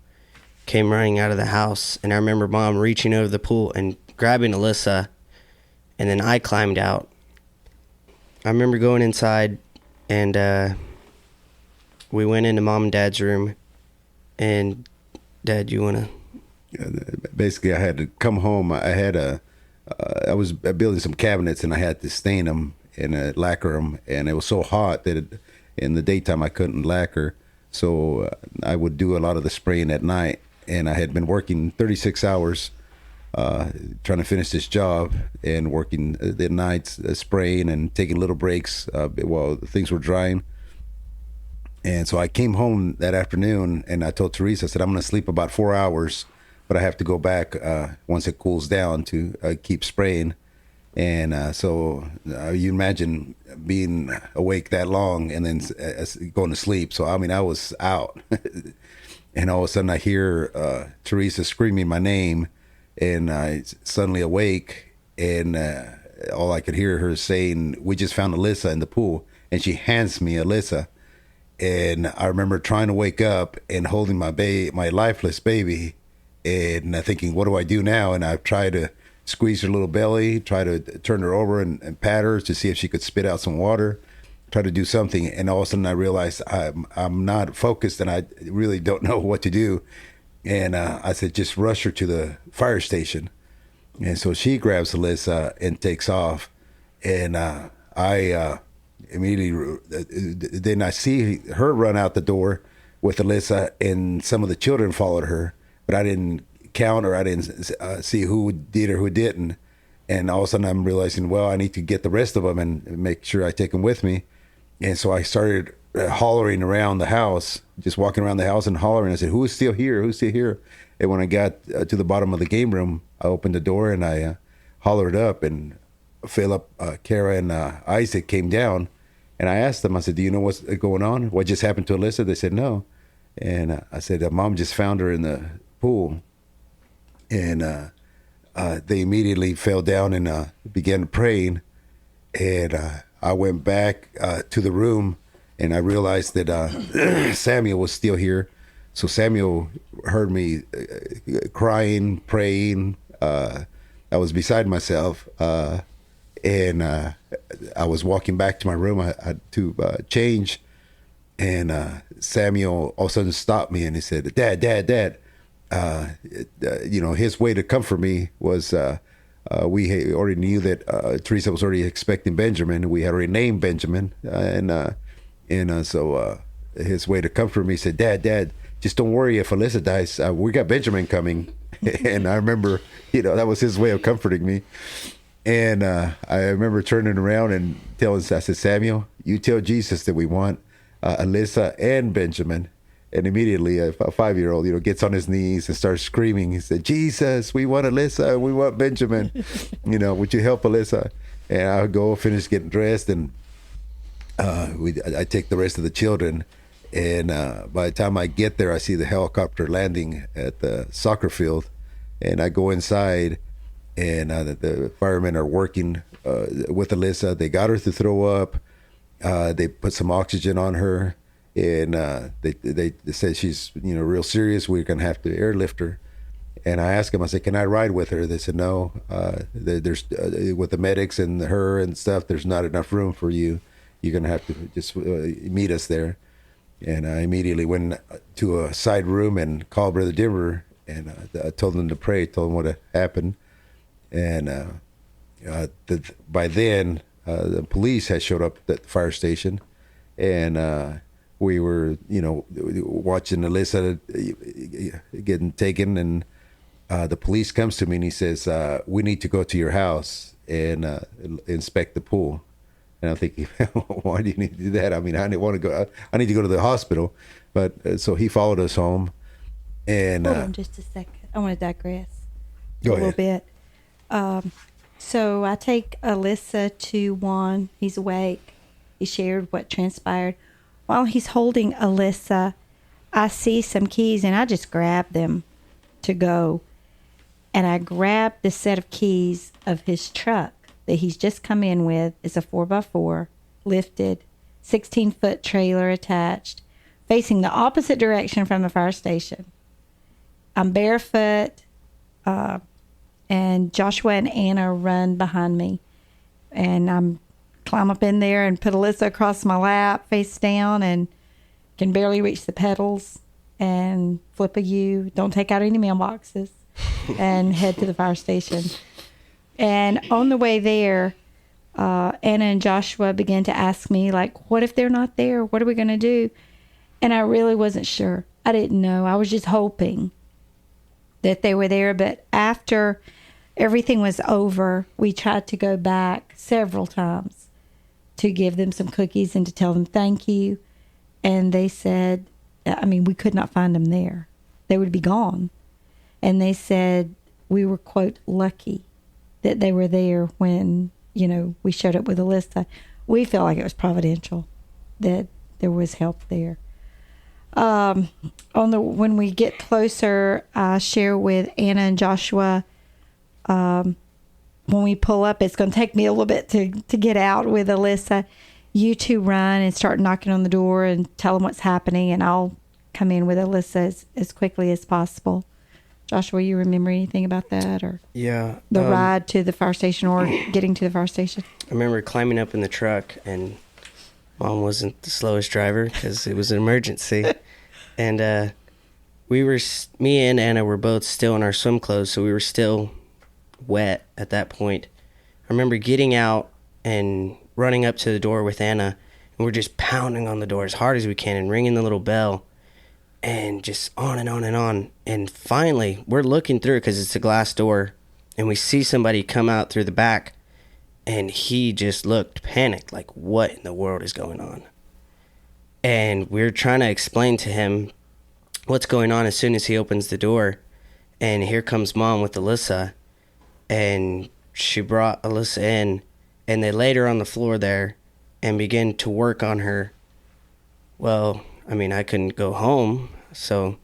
came running out of the house, and I remember Mom reaching over the pool and grabbing Alyssa, and then I climbed out. I remember going inside, and we went into Mom and Dad's room, and Dad, you want to... Basically, I had to come home. I had I was building some cabinets, and I had to stain them and lacquer them, and it was so hot that in the daytime I couldn't lacquer. So I would do a lot of the spraying at night, and I had been working 36 hours trying to finish this job and working the nights spraying and taking little breaks while things were drying. And so I came home that afternoon, and I told Teresa, I said, I'm going to sleep about 4 hours, but I have to go back once it cools down to keep spraying. And so you imagine being awake that long and then going to sleep. So, I mean, I was out. And all of a sudden I hear Teresa screaming my name, and I suddenly awake, and all I could hear her saying, we just found Alyssa in the pool. And she hands me Alyssa. And I remember trying to wake up and holding my lifeless baby, and thinking, what do I do now? And I tried to squeeze her little belly, try to turn her over and pat her to see if she could spit out some water, try to do something. And all of a sudden I realized I'm not focused, and I really don't know what to do. And I said, just rush her to the fire station. And so she grabs Alyssa and takes off. And I immediately, then I see her run out the door with Alyssa, and some of the children followed her, but I didn't count, or I didn't see who did or who didn't. And all of a sudden I'm realizing, well, I need to get the rest of them and make sure I take them with me. And so I started hollering around the house, just walking around the house and hollering. I said, who's still here? Who's still here? And when I got to the bottom of the game room, I opened the door and I hollered up, and Philip, Kara, and Isaac came down. And I asked them, I said, do you know what's going on? What just happened to Alyssa? They said, no. And I said, Mom just found her in the pool. And they immediately fell down and began praying. And I went back to the room, and I realized that Samuel was still here. So Samuel heard me crying, praying. I was beside myself. And I was walking back to my room. I had to change. And Samuel all of a sudden stopped me, and he said, Dad. His way to comfort me was we already knew that Teresa was already expecting Benjamin. We had already named Benjamin. So his way to comfort me said, Dad, just don't worry if Alyssa dies. We got Benjamin coming. And I remember, that was his way of comforting me. And I remember turning around and I said, Samuel, you tell Jesus that we want Alyssa and Benjamin. And immediately a 5-year-old, gets on his knees and starts screaming. He said, Jesus, we want Alyssa, we want Benjamin. Would you help Alyssa? And I would go finish getting dressed, and I take the rest of the children. And by the time I get there, I see the helicopter landing at the soccer field. And I go inside, and the firemen are working with Alyssa. They got her to throw up. They put some oxygen on her, and they said she's real serious. We're gonna have to airlift her. And I asked them, I said, can I ride with her? They said no. There's with the medics and her and stuff, there's not enough room for you. You're gonna have to just meet us there. And I immediately went to a side room and called Brother Denver, and I told him to pray, told him what had happened. And by then, the police had showed up at the fire station, and we were, watching Alyssa getting taken. And the police comes to me and he says, "We need to go to your house and inspect the pool." And I'm thinking, why do you need to do that? I mean, I didn't want to go. I need to go to the hospital. But so he followed us home. And hold on just a second. I want to digress go a little ahead. bit. So I take Alyssa to Juan. He's awake. He shared what transpired. While he's holding Alyssa, I see some keys, and I just grab them to go. And I grab the set of keys of his truck that he's just come in with. It's a 4x4, lifted, 16-foot trailer attached, facing the opposite direction from the fire station. I'm barefoot, and Joshua and Anna run behind me. And I'm climb up in there and put Alyssa across my lap, face down, and can barely reach the pedals, and flip a U. Don't take out any mailboxes, and head to the fire station. And on the way there, Anna and Joshua began to ask me, like, what if they're not there? What are we going to do? And I really wasn't sure. I didn't know. I was just hoping that they were there. But after everything was over, we tried to go back several times to give them some cookies and to tell them thank you. And they said, I mean, we could not find them there. They would be gone. And they said we were, quote, lucky that they were there when, you know, we showed up with Alyssa. We felt like it was providential that there was help there. When we get closer, I share with Anna and Joshua, when we pull up, it's going to take me a little bit to get out with Alyssa. You two run and start knocking on the door and tell them what's happening, and I'll come in with Alyssa as quickly as possible. Joshua, you remember anything about that, or Yeah. the ride to the fire station or getting to the fire station? I remember climbing up in the truck, and Mom wasn't the slowest driver because it was an emergency. And me and Anna were both still in our swim clothes, so we were still wet at that point. I remember getting out and running up to the door with Anna, and we're just pounding on the door as hard as we can and ringing the little bell, and just on and on and on. And finally, we're looking through because it's a glass door, and we see somebody come out through the back, and he just looked panicked, like, what in the world is going on? And we're trying to explain to him what's going on as soon as he opens the door. And here comes Mom with Alyssa, and she brought Alyssa in, and they laid her on the floor there and began to work on her. Well, I mean, I couldn't go home, so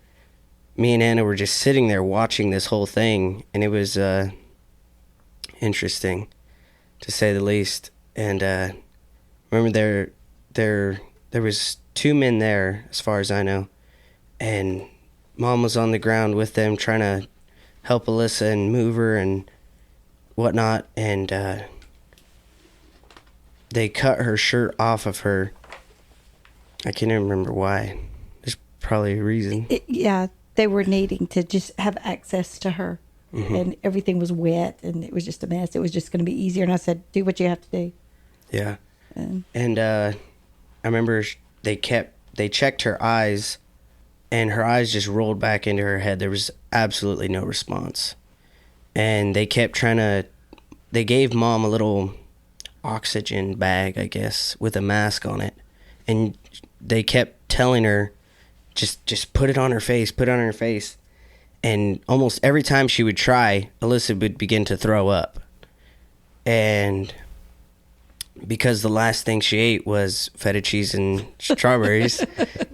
me and Anna were just sitting there watching this whole thing, and it was interesting, to say the least. And remember there was 2 men there, as far as I know, and Mom was on the ground with them trying to help Alyssa and move her and whatnot, and they cut her shirt off of her. I can't even remember why. There's probably a reason. Yeah, they were needing to just have access to her. Mm-hmm. And everything was wet, and it was just a mess. It was just going to be easier. And I said, do what you have to do. Yeah. And I remember they checked her eyes, and her eyes just rolled back into her head. There was absolutely no response. And they kept they gave Mom a little oxygen bag, I guess, with a mask on it. And they kept telling her, just put it on her face, put it on her face. And almost every time she would try, Alyssa would begin to throw up. And because the last thing she ate was feta cheese and strawberries,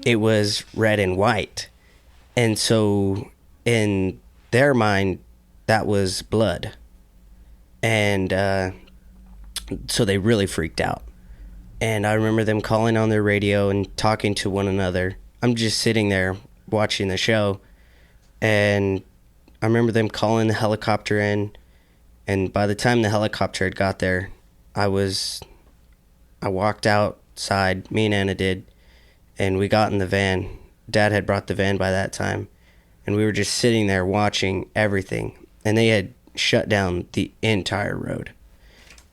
it was red and white. And so in their mind, that was blood. And so they really freaked out. And I remember them calling on their radio and talking to one another. I'm just sitting there watching the show. And I remember them calling the helicopter in. And by the time the helicopter had got there, I walked outside, me and Anna did, and we got in the van. Dad had brought the van by that time. And we were just sitting there watching everything. And they had shut down the entire road.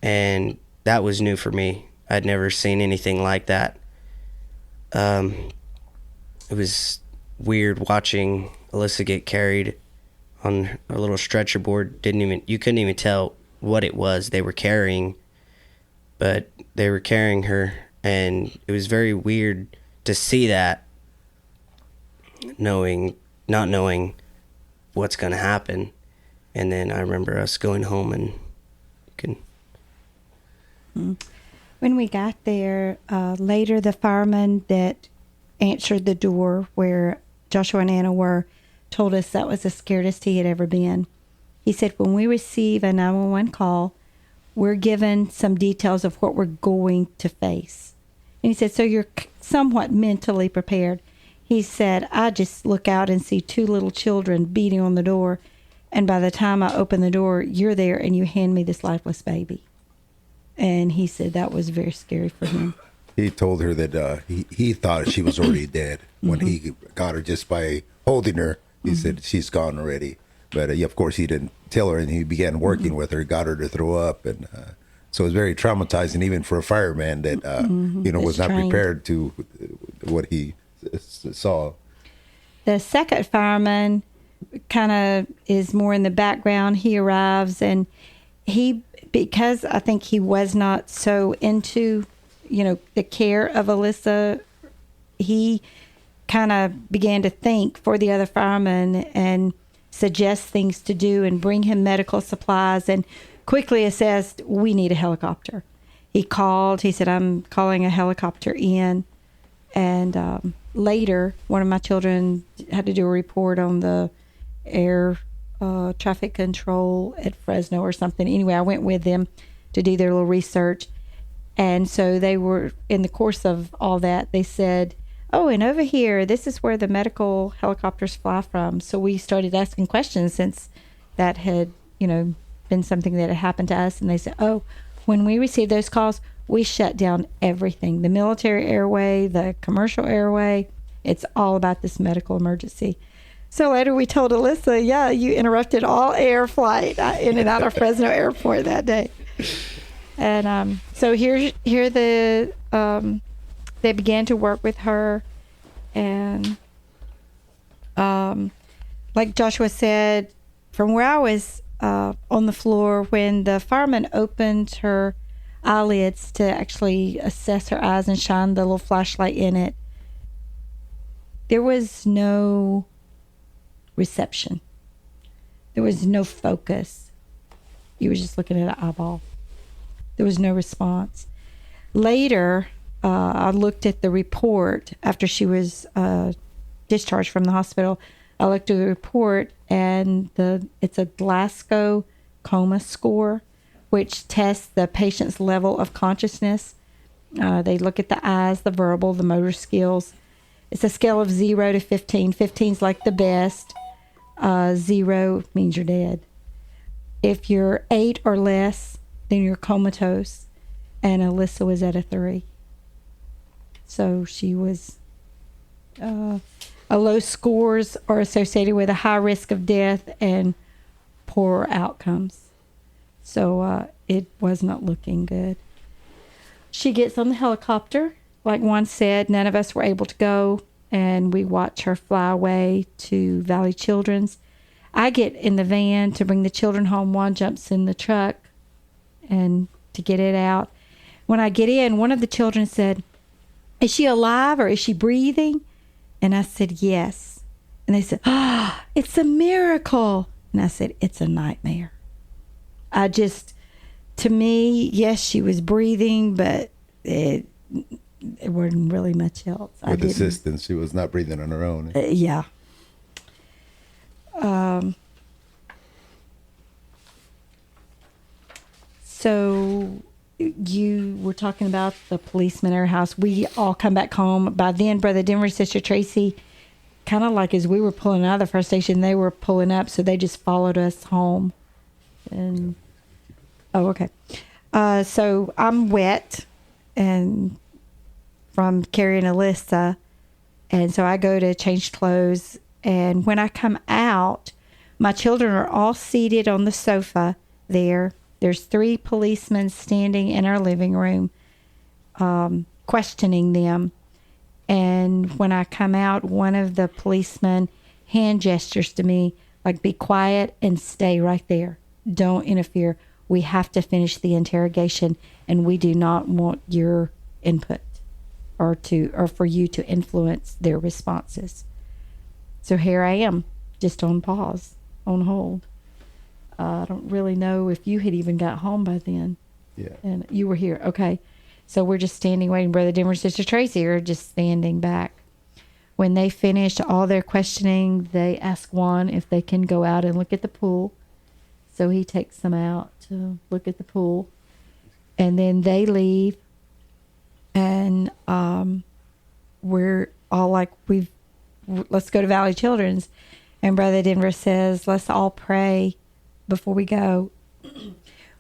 And that was new for me. I'd never seen anything like that. It was weird watching Alyssa get carried on a little stretcher board. You couldn't even tell what it was they were carrying, but they were carrying her, and it was very weird to see that, not knowing what's going to happen. And then I remember us going home, and when we got there, later the fireman that answered the door where Joshua and Anna were told us that was the scariest he had ever been. He said, when we receive a 911 call, we're given some details of what we're going to face. And he said, so you're somewhat mentally prepared. He said, I just look out and see 2 little children beating on the door. And by the time I open the door, you're there and you hand me this lifeless baby. And he said that was very scary for him. He told her that he thought she was already dead when he got her just by holding her. He said she's gone already. But of course, he didn't tell her, and he began working with her, got her to throw up, and so it was very traumatizing, even for a fireman that was not trained. prepared to what he saw. The second fireman kind of is more in the background. He arrives, and because I think he was not so into, the care of Alyssa, he kind of began to think for the other firemen and suggest things to do and bring him medical supplies, and quickly assessed, we need a helicopter. He said, I'm calling a helicopter in. And later, one of my children had to do a report on the air traffic control at Fresno or something. Anyway, I went with them to do their little research. And so they were, in the course of all that, they said, oh, and over here, this is where the medical helicopters fly from. So we started asking questions, since that had, been something that had happened to us. And they said, oh, when we received those calls, we shut down everything. The military airway, the commercial airway. It's all about this medical emergency. So later we told Alyssa, yeah, you interrupted all air flight in and out of Fresno Airport that day. And so here they began to work with her. And like Joshua said, from where I was on the floor, when the fireman opened her eyelids to actually assess her eyes and shine the little flashlight in it, there was no reception. There was no focus. You were just looking at an eyeball. There was no response. Later, I looked at the report after she was discharged from the hospital. I looked at the report, and it's a Glasgow coma score, which tests the patient's level of consciousness. They look at the eyes, the verbal, the motor skills. It's a scale of 0 to 15. 15's like the best. 0 means you're dead. If you're 8 or less, then you're comatose. And Alyssa was at a 3. So she was... low scores are associated with a high risk of death and poor outcomes. So it was not looking good. She gets on the helicopter. Like Juan said, none of us were able to go, and we watch her fly away to Valley Children's. I get in the van to bring the children home. Juan jumps in the truck and to get it out. When I get in, one of the children said, is she alive or is she breathing? And I said, yes. And they said, it's a miracle. And I said, it's a nightmare. To me, yes, she was breathing, but it wasn't really much else. With assistance, she was not breathing on her own. Yeah. So you were talking about the policeman at our house. We all come back home. By then, Brother Denver's sister Tracy, kind of like as we were pulling out of the first station, they were pulling up, so they just followed us home. And okay. So I'm wet and from carrying Alyssa, and so I go to change clothes. And when I come out, my children are all seated on the sofa there. There's 3 policemen standing in our living room, questioning them. And when I come out, one of the policemen hand gestures to me, like, be quiet and stay right there. Don't interfere. We have to finish the interrogation, and we do not want your input or for you to influence their responses. So here I am, just on pause, on hold. I don't really know if you had even got home by then. Yeah. And you were here. Okay. So we're just standing waiting. Brother Denver's sister Tracy are just standing back. When they finish all their questioning, they ask Juan if they can go out and look at the pool. So he takes them out to look at the pool. And then they leave. And we're all like, let's go to Valley Children's. And Brother Denver says, let's all pray before we go.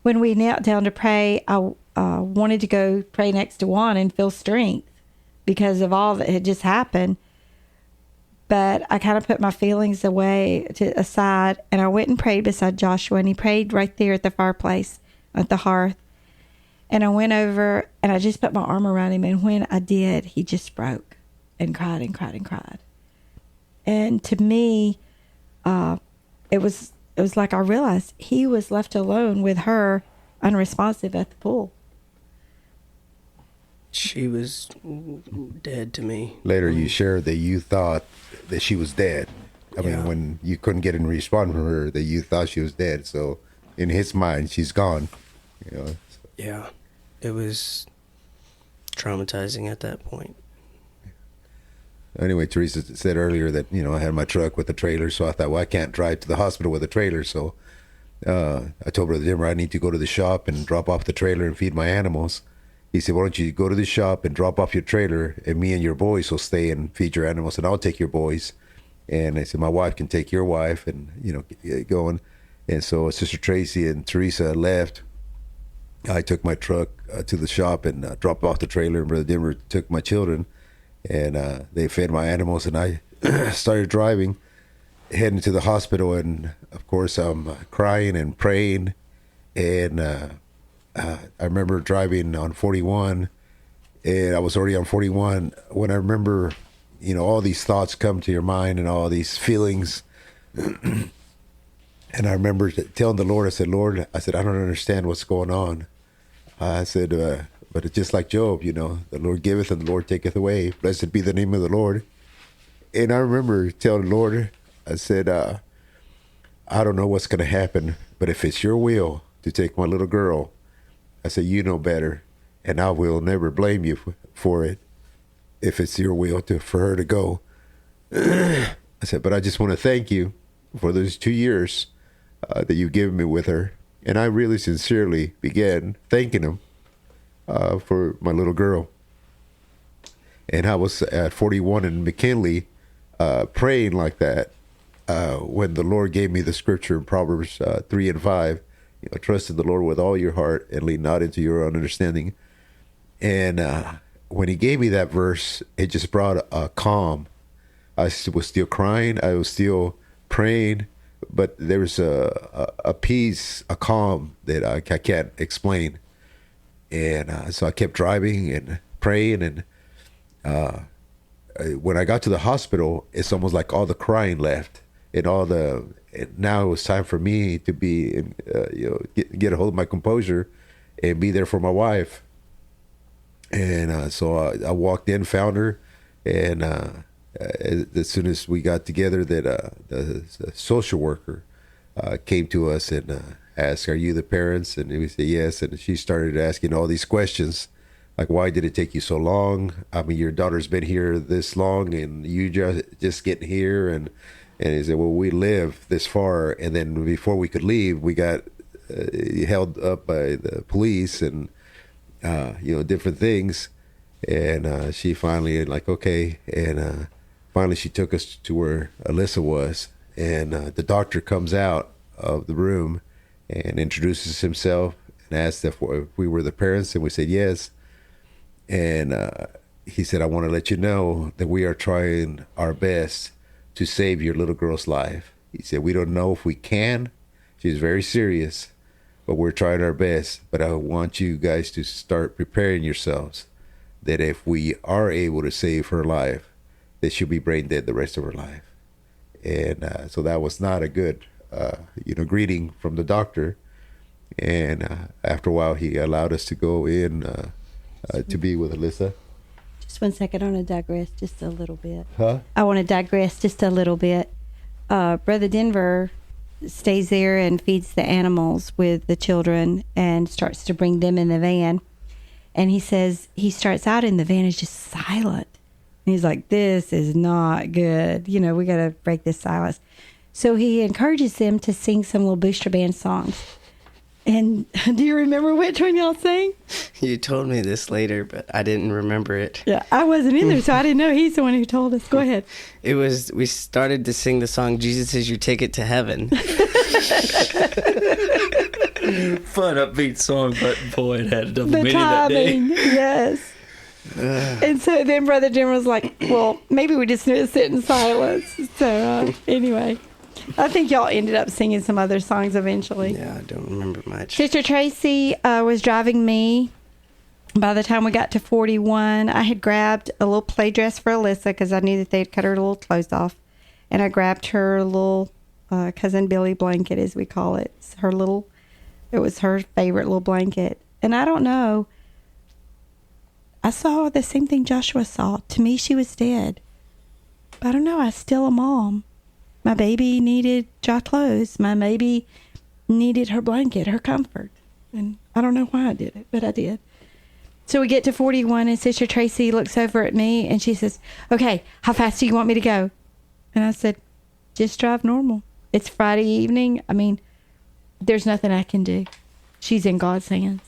When we knelt down to pray, I wanted to go pray next to Juan and feel strength because of all that had just happened. But I kind of put my feelings aside, and I went and prayed beside Joshua, and he prayed right there at the fireplace, at the hearth. And I went over, and I just put my arm around him, and when I did, he just broke and cried and cried and cried. And to me, it was like I realized he was left alone with her, unresponsive at the pool. She was dead to me. Later, you shared that you thought that she was dead. I mean, when you couldn't get any response from her, that you thought she was dead. So, in his mind, she's gone. You know. Yeah, it was traumatizing at that point. Anyway, Teresa said earlier that, you know, I had my truck with the trailer, so I thought, well, I can't drive to the hospital with a trailer. So I told Brother Dimmer I need to go to the shop and drop off the trailer and feed my animals. He said, why don't you go to the shop and drop off your trailer, and me and your boys will stay and feed your animals, and I'll take your boys. And I said, my wife can take your wife, and, you know, get going. And so Sister Tracy and Teresa left. I took my truck to the shop and dropped off the trailer, and Brother Dimmer took my children. And they fed my animals, and I started driving, heading to the hospital. And of course, I'm crying and praying. And I remember driving on 41, and I was already on 41 when I remember, you know, all these thoughts come to your mind and all these feelings. And I remember telling the Lord, I said, Lord, I don't understand what's going on. I said, but it's just like Job, you know, the Lord giveth and the Lord taketh away. Blessed be the name of the Lord. And I remember telling the Lord, I said, I don't know what's going to happen, but if it's your will to take my little girl, I said, you know better, and I will never blame you for it if it's your will for her to go. I said, but I just want to thank you for those 2 years that you've given me with her. And I really sincerely began thanking him for my little girl. And I was at 41 in McKinley praying like that when the Lord gave me the scripture in Proverbs 3 and 5, you know, trust in the Lord with all your heart and lean not into your own understanding. And when he gave me that verse, it just brought a calm. I was still crying. I was still praying, but there was a peace, a calm that I can't explain. And so I kept driving and praying. And when I got to the hospital, it's almost like all the crying left, and now it was time for me to be, get a hold of my composure and be there for my wife. And so I walked in, found her, and as soon as we got together, that the social worker came to us and asked, "Are you the parents?" And we said yes. And she started asking all these questions, like, "Why did it take you so long? I mean, your daughter's been here this long, and you just getting here." And he said, "Well, we live this far, and then before we could leave, we got held up by the police and different things." And she finally okay, and finally she took us to where Alyssa was, and the doctor comes out of the room and introduces himself and asked if we were the parents, and we said yes. And he said, "I want to let you know that we are trying our best to save your little girl's life." He said, "We don't know if we can." She's very serious, but we're trying our best. But I want you guys to start preparing yourselves that if we are able to save her life, that she'll be brain dead the rest of her life. And so that was not a good, greeting from the doctor. And after a while, he allowed us to go in to be with Alyssa. Just 1 second. I want to digress just a little bit. Huh? I want to digress just a little bit. Brother Denver stays there and feeds the animals with the children and starts to bring them in the van. And he says he starts out in the van, is just silent. And he's like, "This is not good. We got to break this silence." So he encourages them to sing some little booster band songs. And do you remember which one y'all sang? You told me this later, but I didn't remember it. Yeah, I wasn't either, so I didn't know. He's the one who told us. Go ahead. We started to sing the song, "Jesus Is Your Ticket to Heaven." Fun, upbeat song, but boy, it had a double The meaning that day. timing, yes. And so then Brother Jim was like, well, maybe we just need to sit in silence. So anyway, I think y'all ended up singing some other songs eventually. Yeah, I don't remember much. Sister Tracy was driving me. By the time we got to 41, I had grabbed a little play dress for Alyssa because I knew that they'd cut her little clothes off. And I grabbed her little Cousin Billy blanket, as we call it. It was her favorite little blanket. And I don't know, I saw the same thing Joshua saw. To me, she was dead. But I don't know, I was still a mom. My baby needed dry clothes. My baby needed her blanket, her comfort. And I don't know why I did it, but I did. So we get to 41 and Sister Tracy looks over at me and she says, okay, how fast do you want me to go? And I said, just drive normal. It's Friday evening. I mean, there's nothing I can do. She's in God's hands.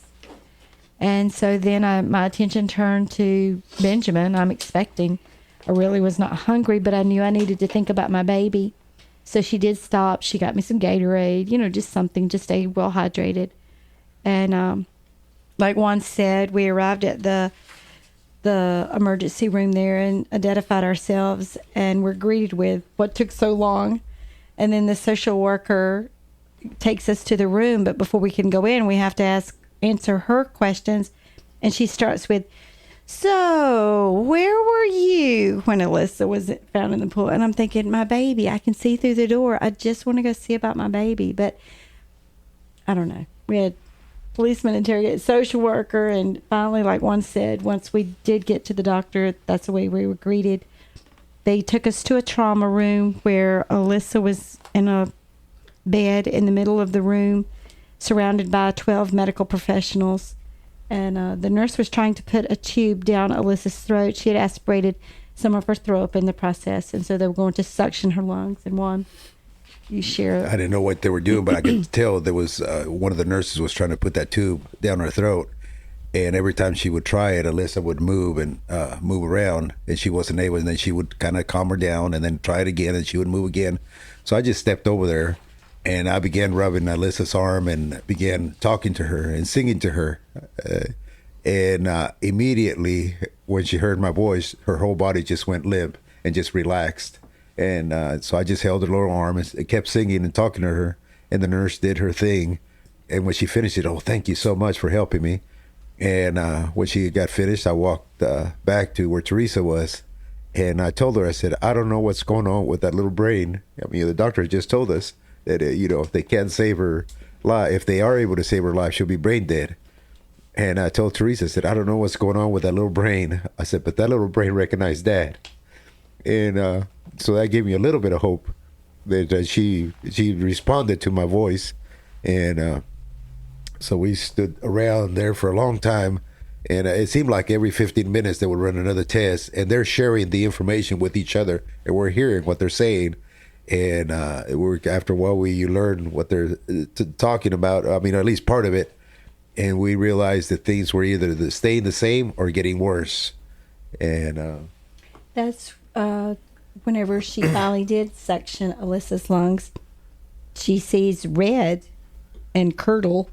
And so then my attention turned to Benjamin. I'm expecting. I really was not hungry, but I knew I needed to think about my baby. So she did stop. She got me some Gatorade, just something to stay well hydrated. And like Juan said, we arrived at the emergency room there and identified ourselves and were greeted with what took so long. And then the social worker takes us to the room, but before we can go in, we have to answer her questions. And she starts with, so where were you when Alyssa was found in the pool? And I'm thinking, my baby, I can see through the door. I just want to go see about my baby. But I don't know. We had policeman interrogate, social worker, and finally, like one said, once we did get to the doctor, that's the way we were greeted. They took us to a trauma room where Alyssa was in a bed in the middle of the room, surrounded by 12 medical professionals. And the nurse was trying to put a tube down Alyssa's throat. She had aspirated some of her throat up in the process, and so they were going to suction her lungs. And Juan, you share. I didn't know what they were doing, but I could tell there was one of the nurses was trying to put that tube down her throat. And every time she would try it, Alyssa would move and move around, and she wasn't able. And then she would kind of calm her down, and then try it again, and she would move again. So I just stepped over there, and I began rubbing Alyssa's arm and began talking to her and singing to her. And immediately, when she heard my voice, her whole body just went limp and just relaxed. And so I just held her little arm and kept singing and talking to her. And the nurse did her thing. And when she finished it, oh, thank you so much for helping me. And when she got finished, I walked back to where Teresa was. And I told her, I said, I don't know what's going on with that little brain. I mean, the doctor just told us that, if they can't save her life, if they are able to save her life, she'll be brain dead. And I told Teresa, I said, I don't know what's going on with that little brain. I said, but that little brain recognized Dad. And so that gave me a little bit of hope that she responded to my voice. And so we stood around there for a long time. And it seemed like every 15 minutes they would run another test. And they're sharing the information with each other. And we're hearing what they're saying. And after a while, you learn what they're talking about. I mean, at least part of it. And we realized that things were either staying the same or getting worse. And that's whenever she finally did suction Alyssa's lungs, she sees red and curdle,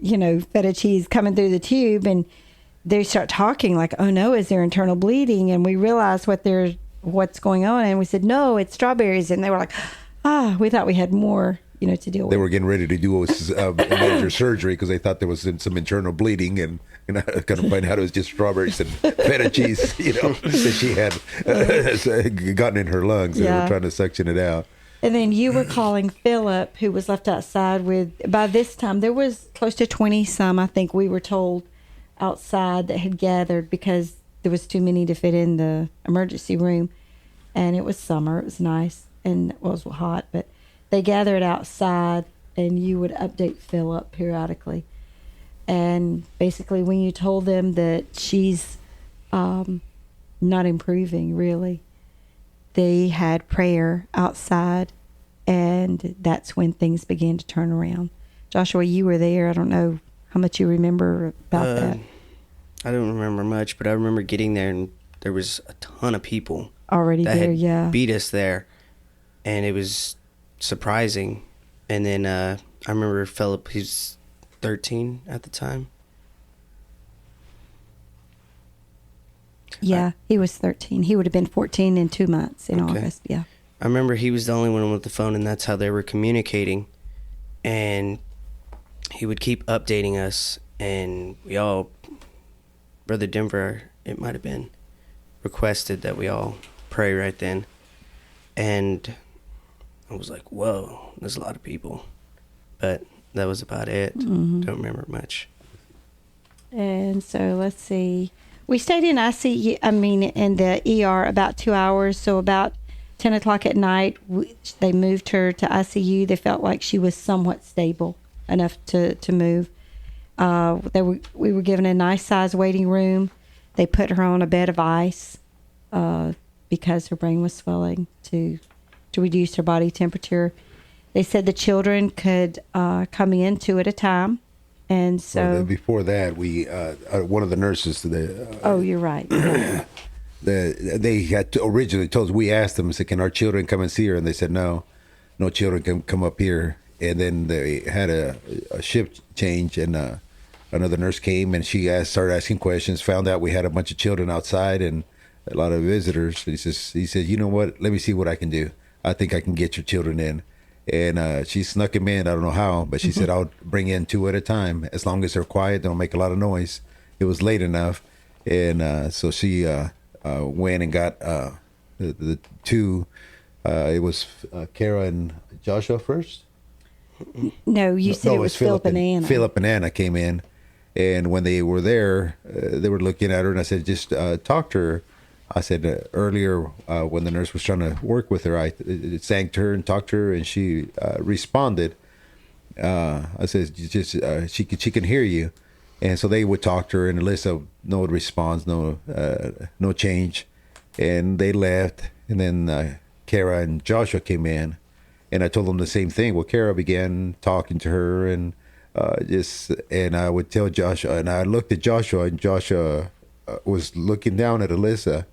feta cheese coming through the tube. And they start talking like, oh no, is there internal bleeding? And we realized what's going on. And we said, no, it's strawberries. And they were like, we thought we had more, to deal with. They were getting ready to do a major surgery because they thought there was some internal bleeding, and I kind of find out it was just strawberries and feta cheese, that she had gotten in her lungs. Yeah. They were trying to suction it out. And then you were calling Philip, who was left outside by this time, there was close to 20 some, I think we were told, outside that had gathered because there was too many to fit in the emergency room. And it was summer. It was nice and it was hot, but they gathered outside, and you would update Philip periodically. And basically, when you told them that she's not improving, really, they had prayer outside, and that's when things began to turn around. Joshua, you were there. I don't know how much you remember about that. I don't remember much, but I remember getting there, and there was a ton of people already that there. had Yeah, beat us there, and it was surprising. And then I remember Philip, he's 13 at the time. Yeah, he was 13. He would have been 14 in 2 months in August. Yeah. I remember he was the only one with the phone, and that's how they were communicating. And he would keep updating us, and we all, Brother Denver, it might have been, requested that we all pray right then. And I was like, whoa, there's a lot of people. But that was about it. Don't remember much. And so let's see. We stayed in in the ER about 2 hours. So about 10 o'clock at night, they moved her to ICU. They felt like she was somewhat stable enough to move. We were given a nice size waiting room. They put her on a bed of ice because her brain was swelling to reduce her body temperature. They said the children could come in 2 at a time. And so before that, we one of the nurses. You're right. They had originally told us. We asked them, said, "Can our children come and see her?" And they said, "No children can come up here." And then they had a shift change, and another nurse came, and she started asking questions. Found out we had a bunch of children outside and a lot of visitors. He said, "You know what? Let me see what I can do. I think I can get your children in." And she snuck him in. I don't know how, but she said, "I'll bring in 2 at a time, as long as they're quiet, don't make a lot of noise." It was late enough, and so she went and got the 2. It was Kara and Joshua first. No, you said it was Philip and Anna. Philip and Anna came in, and when they were there, they were looking at her, and I said, "Just talk to her." I said earlier when the nurse was trying to work with her, I thanked her and talked to her, and she responded. I said, "Just she can hear you," and so they would talk to her, and Alyssa, no response, no change, and they left, and then Kara and Joshua came in, and I told them the same thing. Well, Kara began talking to her, and and I would tell Joshua, and I looked at Joshua, and Joshua was looking down at Alyssa.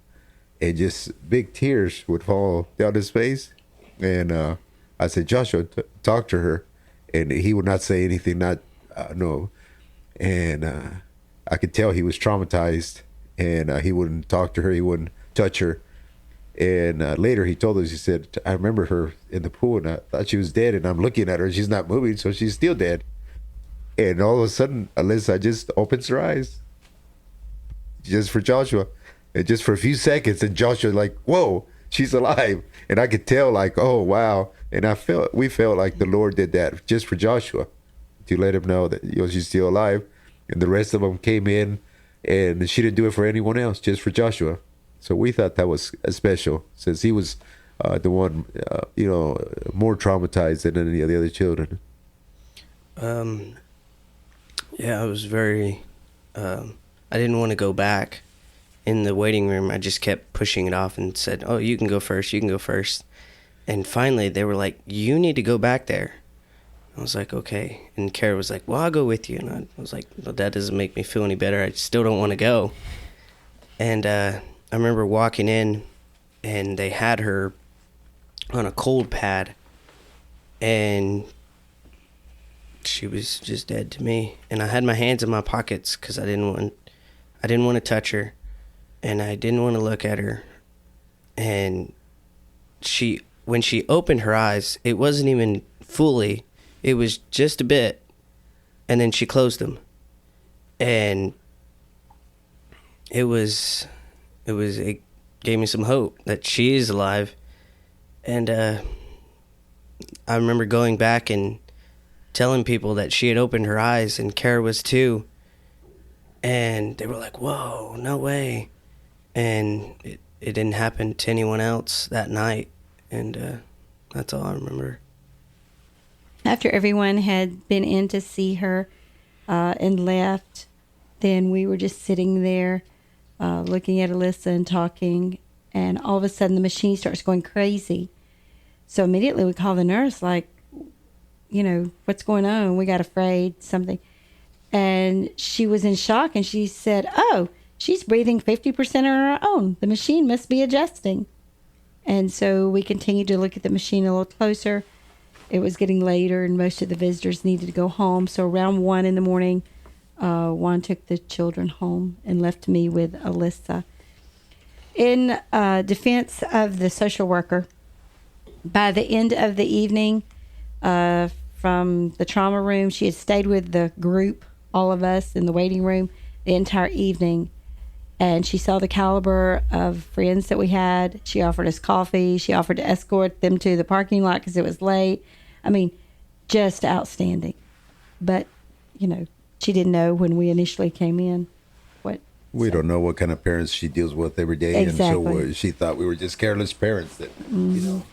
And just big tears would fall down his face. And I said, "Joshua, talk to her." And he would not say anything, no. And I could tell he was traumatized. And he wouldn't talk to her. He wouldn't touch her. And later he told us, he said, "I remember her in the pool, and I thought she was dead. And I'm looking at her. She's not moving, so she's still dead." And all of a sudden, Alyssa just opens her eyes. Just for Joshua. And just for a few seconds, and Joshua like, "Whoa, she's alive." And I could tell like, "Oh, wow." And we felt like the Lord did that just for Joshua to let him know that she's still alive. And the rest of them came in, and she didn't do it for anyone else, just for Joshua. So we thought that was special, since he was the one, more traumatized than any of the other children. Yeah, I was very, I didn't want to go back. In the waiting room, I just kept pushing it off and said, "Oh, you can go first, you can go first." And finally, they were like, "You need to go back there." I was like, "Okay." And Kara was like, "Well, I'll go with you." And I was like, "Well, that doesn't make me feel any better. I still don't want to go." And I remember walking in, and they had her on a cold pad, and she was just dead to me. And I had my hands in my pockets because I didn't want to touch her. And I didn't want to look at her. And when she opened her eyes, it wasn't even fully. It was just a bit. And then she closed them. And it gave me some hope that she is alive. And I remember going back and telling people that she had opened her eyes, and Kara was too. And they were like, "Whoa, no way." And it didn't happen to anyone else that night. And that's all I remember. After everyone had been in to see her and left, then we were just sitting there looking at Alyssa and talking. And all of a sudden the machine starts going crazy. So immediately we call the nurse, like, "What's going on?" We got afraid, something. And she was in shock, and she said, "Oh, she's breathing 50% on her own. The machine must be adjusting." And so we continued to look at the machine a little closer. It was getting later, and most of the visitors needed to go home. So around 1 a.m, Juan took the children home and left me with Alyssa. in defense of the social worker, by the end of the evening, from the trauma room, she had stayed with the group, all of us in the waiting room, the entire evening. And she saw the caliber of friends that we had. She offered us coffee. She offered to escort them to the parking lot because it was late. I mean, just outstanding. But, you know, she didn't know when we initially came in what. We don't know what kind of parents she deals with every day. Exactly. And so she thought we were just careless parents that, you know,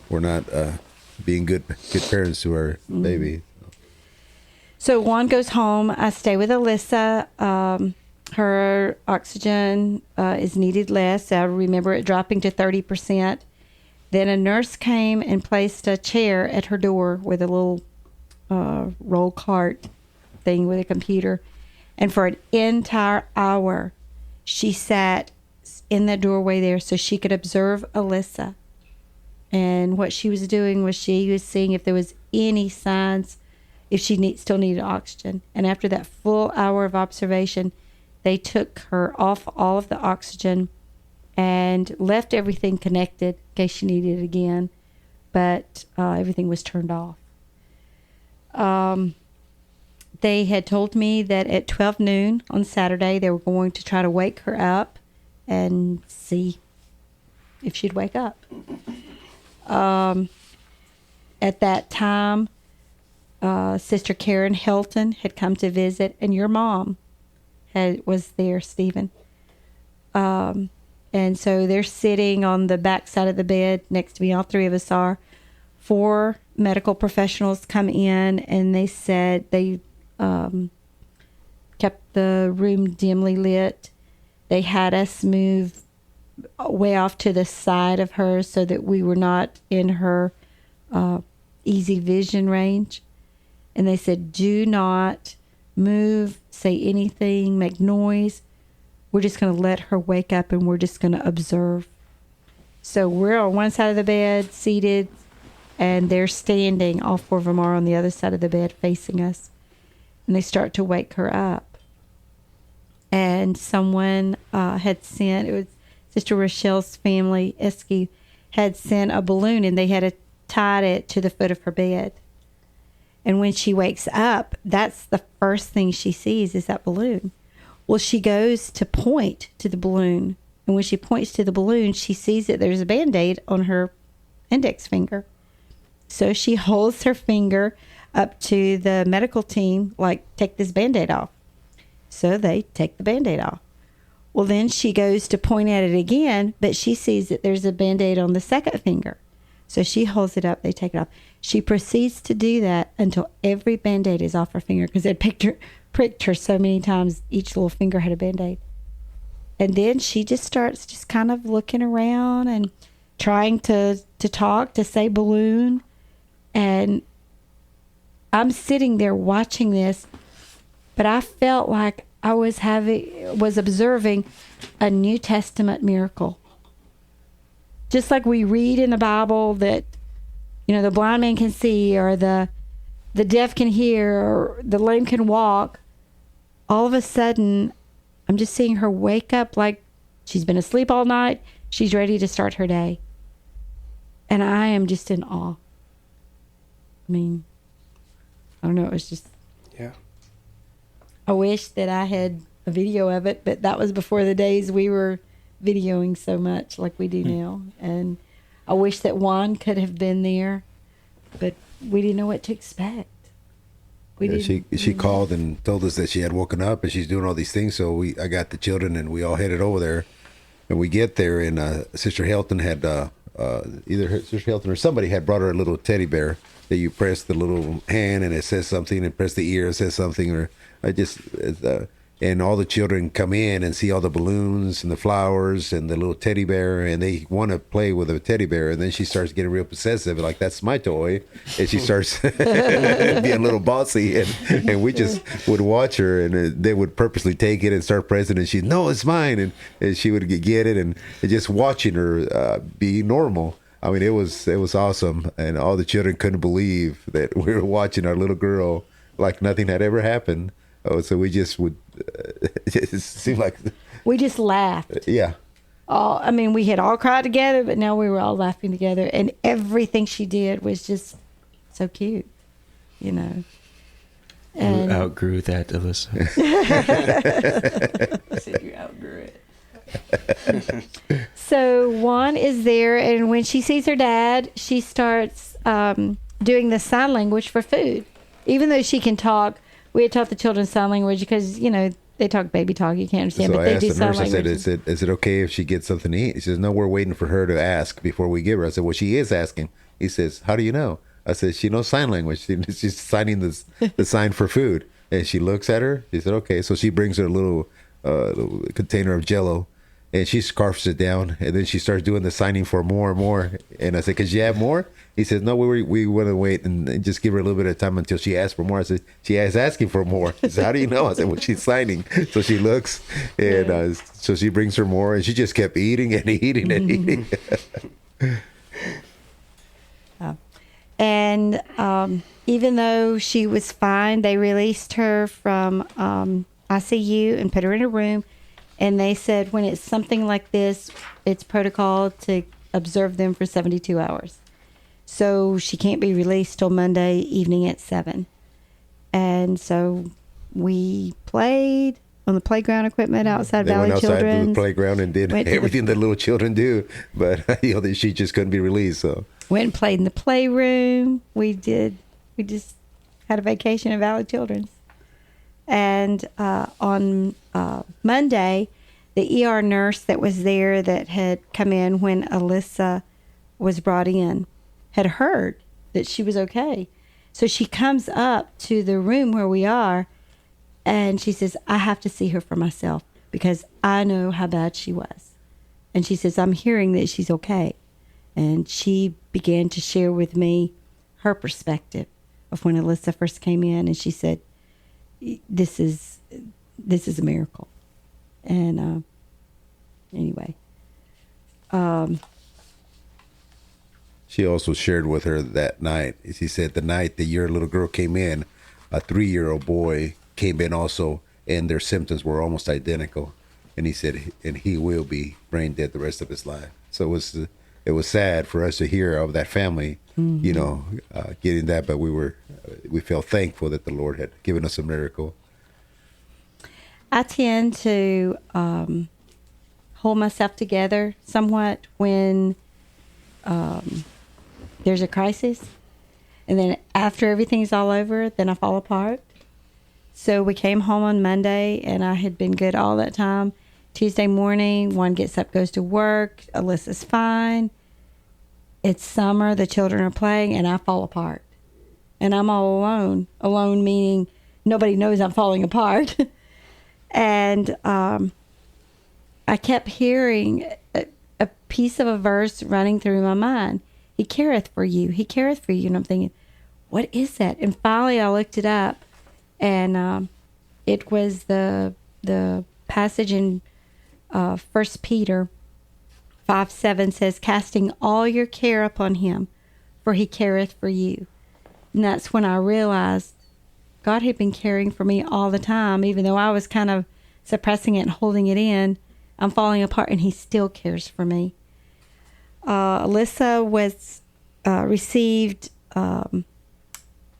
we're not being good parents to our baby. So Juan goes home. I stay with Alyssa. Her oxygen is needed less. I remember it dropping to 30%. Then a nurse came and placed a chair at her door with a little roll cart thing with a computer. And for an entire hour, she sat in the doorway there so she could observe Alyssa. And what she was doing was she was seeing if there was any signs, if she still needed oxygen. And after that full hour of observation, they took her off all of the oxygen and left everything connected in case she needed it again. But everything was turned off. They had told me that at 12 noon on Saturday, they were going to try to wake her up and see if she'd wake up. At that time, Sister Karen Helton had come to visit, and your mom was there, Stephen. And so they're sitting on the back side of the bed next to me. All three of us are. 4 medical professionals come in, and they said they kept the room dimly lit. They had us move way off to the side of her so that we were not in her easy vision range. And they said, do not move, say anything, make noise. We're just going to let her wake up, and we're just going to observe. So we're on one side of the bed, seated, and they're standing. All 4 of them are on the other side of the bed facing us. And they start to wake her up. And someone had sent, it was Sister Rochelle's family, Esky, had sent a balloon, and they had tied it to the foot of her bed. And when she wakes up, that's the first thing she sees is that balloon. Well, she goes to point to the balloon. And when she points to the balloon, she sees that there's a Band-Aid on her index finger. So she holds her finger up to the medical team, like, take this Band-Aid off. So they take the Band-Aid off. Well, then she goes to point at it again, but she sees that there's a Band-Aid on the second finger. So she holds it up, they take it off. She proceeds to do that until every Band-Aid is off her finger, because they pricked her so many times, each little finger had a Band-Aid. And then she just starts just kind of looking around and trying to talk, to say balloon. And I'm sitting there watching this, but I felt like I was observing a New Testament miracle. Just like we read in the Bible that, you know, the blind man can see, or the deaf can hear, or the lame can walk. All of a sudden, I'm just seeing her wake up like she's been asleep all night. She's ready to start her day. And I am just in awe. I mean, I don't know. It was just... Yeah. I wish that I had a video of it, but that was before the days we were videoing so much like we do now. And I wish that Juan could have been there, but we didn't know what to expect. She called and told us that she had woken up and she's doing all these things. So I got the children and we all headed over there. And we get there, and Sister Helton had either Sister Helton or somebody had brought her a little teddy bear that you press the little hand and it says something, and press the ear, it says something. Or and all the children come in and see all the balloons and the flowers and the little teddy bear, and they want to play with a teddy bear. And then she starts getting real possessive, like, that's my toy. And she starts being a little bossy, and we just would watch her, and they would purposely take it and start pressing, and she'd, no, it's mine. And she would get it, and just watching her be normal. I mean, it was awesome. And all the children couldn't believe that we were watching our little girl like nothing had ever happened. Oh, so we just would, it seemed like... We just laughed. Yeah. we had all cried together, but now we were all laughing together. And everything she did was just so cute, you know. And You outgrew that, Alyssa. you outgrew it. So Juan is there, and when she sees her dad, she starts doing the sign language for food. Even though she can talk, we had taught the children sign language because, you know, they talk baby talk. You can't understand, So but I they asked do the sign nurse, I language. said, is it okay if she gets something to eat? He says, no, we're waiting for her to ask before we give her. I said, well, she is asking. He says, how do you know? I said, she knows sign language. She's signing the sign for food. And she looks at her. She said, okay. So she brings her a little container of Jell-O, and she scarfs it down. And then she starts doing the signing for more and more. And I said, could you have more? He says, no, we want to wait and just give her a little bit of time until she asks for more. I said, she is asking for more. He said, how do you know? I said, well, she's signing. So she looks, and so she brings her more, and she just kept eating and eating and eating. And even though she was fine, they released her from ICU and put her in a room. And they said when it's something like this, it's protocol to observe them for 72 hours. So she can't be released till Monday evening at 7. And so we played on the playground equipment outside They Valley went outside to the Children's. playground and did everything the little children do, but she just couldn't be released. So Went and played in the playroom. We just had a vacation at Valley Children's. And on Monday, the ER nurse that was there that had come in when Alyssa was brought in had heard that she was okay. So she comes up to the room where we are, and she says, I have to see her for myself because I know how bad she was. And she says, I'm hearing that she's okay. And she began to share with me her perspective of when Alyssa first came in, and she said, this is a miracle. And anyway. she also shared with her that night. She said the night that your little girl came in, a 3-year-old boy came in also, and their symptoms were almost identical. And he said, and he will be brain dead the rest of his life. So it was sad for us to hear of that family, you know, getting that, but we felt thankful that the Lord had given us a miracle. I tend to hold myself together somewhat when there's a crisis. And then after everything's all over, then I fall apart. So we came home on Monday, and I had been good all that time. Tuesday morning, Juan gets up, goes to work. Alyssa's fine. It's summer. The children are playing, and I fall apart. And I'm all alone. Alone meaning nobody knows I'm falling apart. And I kept hearing a piece of a verse running through my mind. He careth for you. He careth for you. And I'm thinking, what is that? And finally I looked it up, and it was the passage in 1 Peter 5:7 says, casting all your care upon him, for he careth for you. And that's when I realized God had been caring for me all the time, even though I was kind of suppressing it and holding it in. I'm falling apart, and he still cares for me. Alyssa received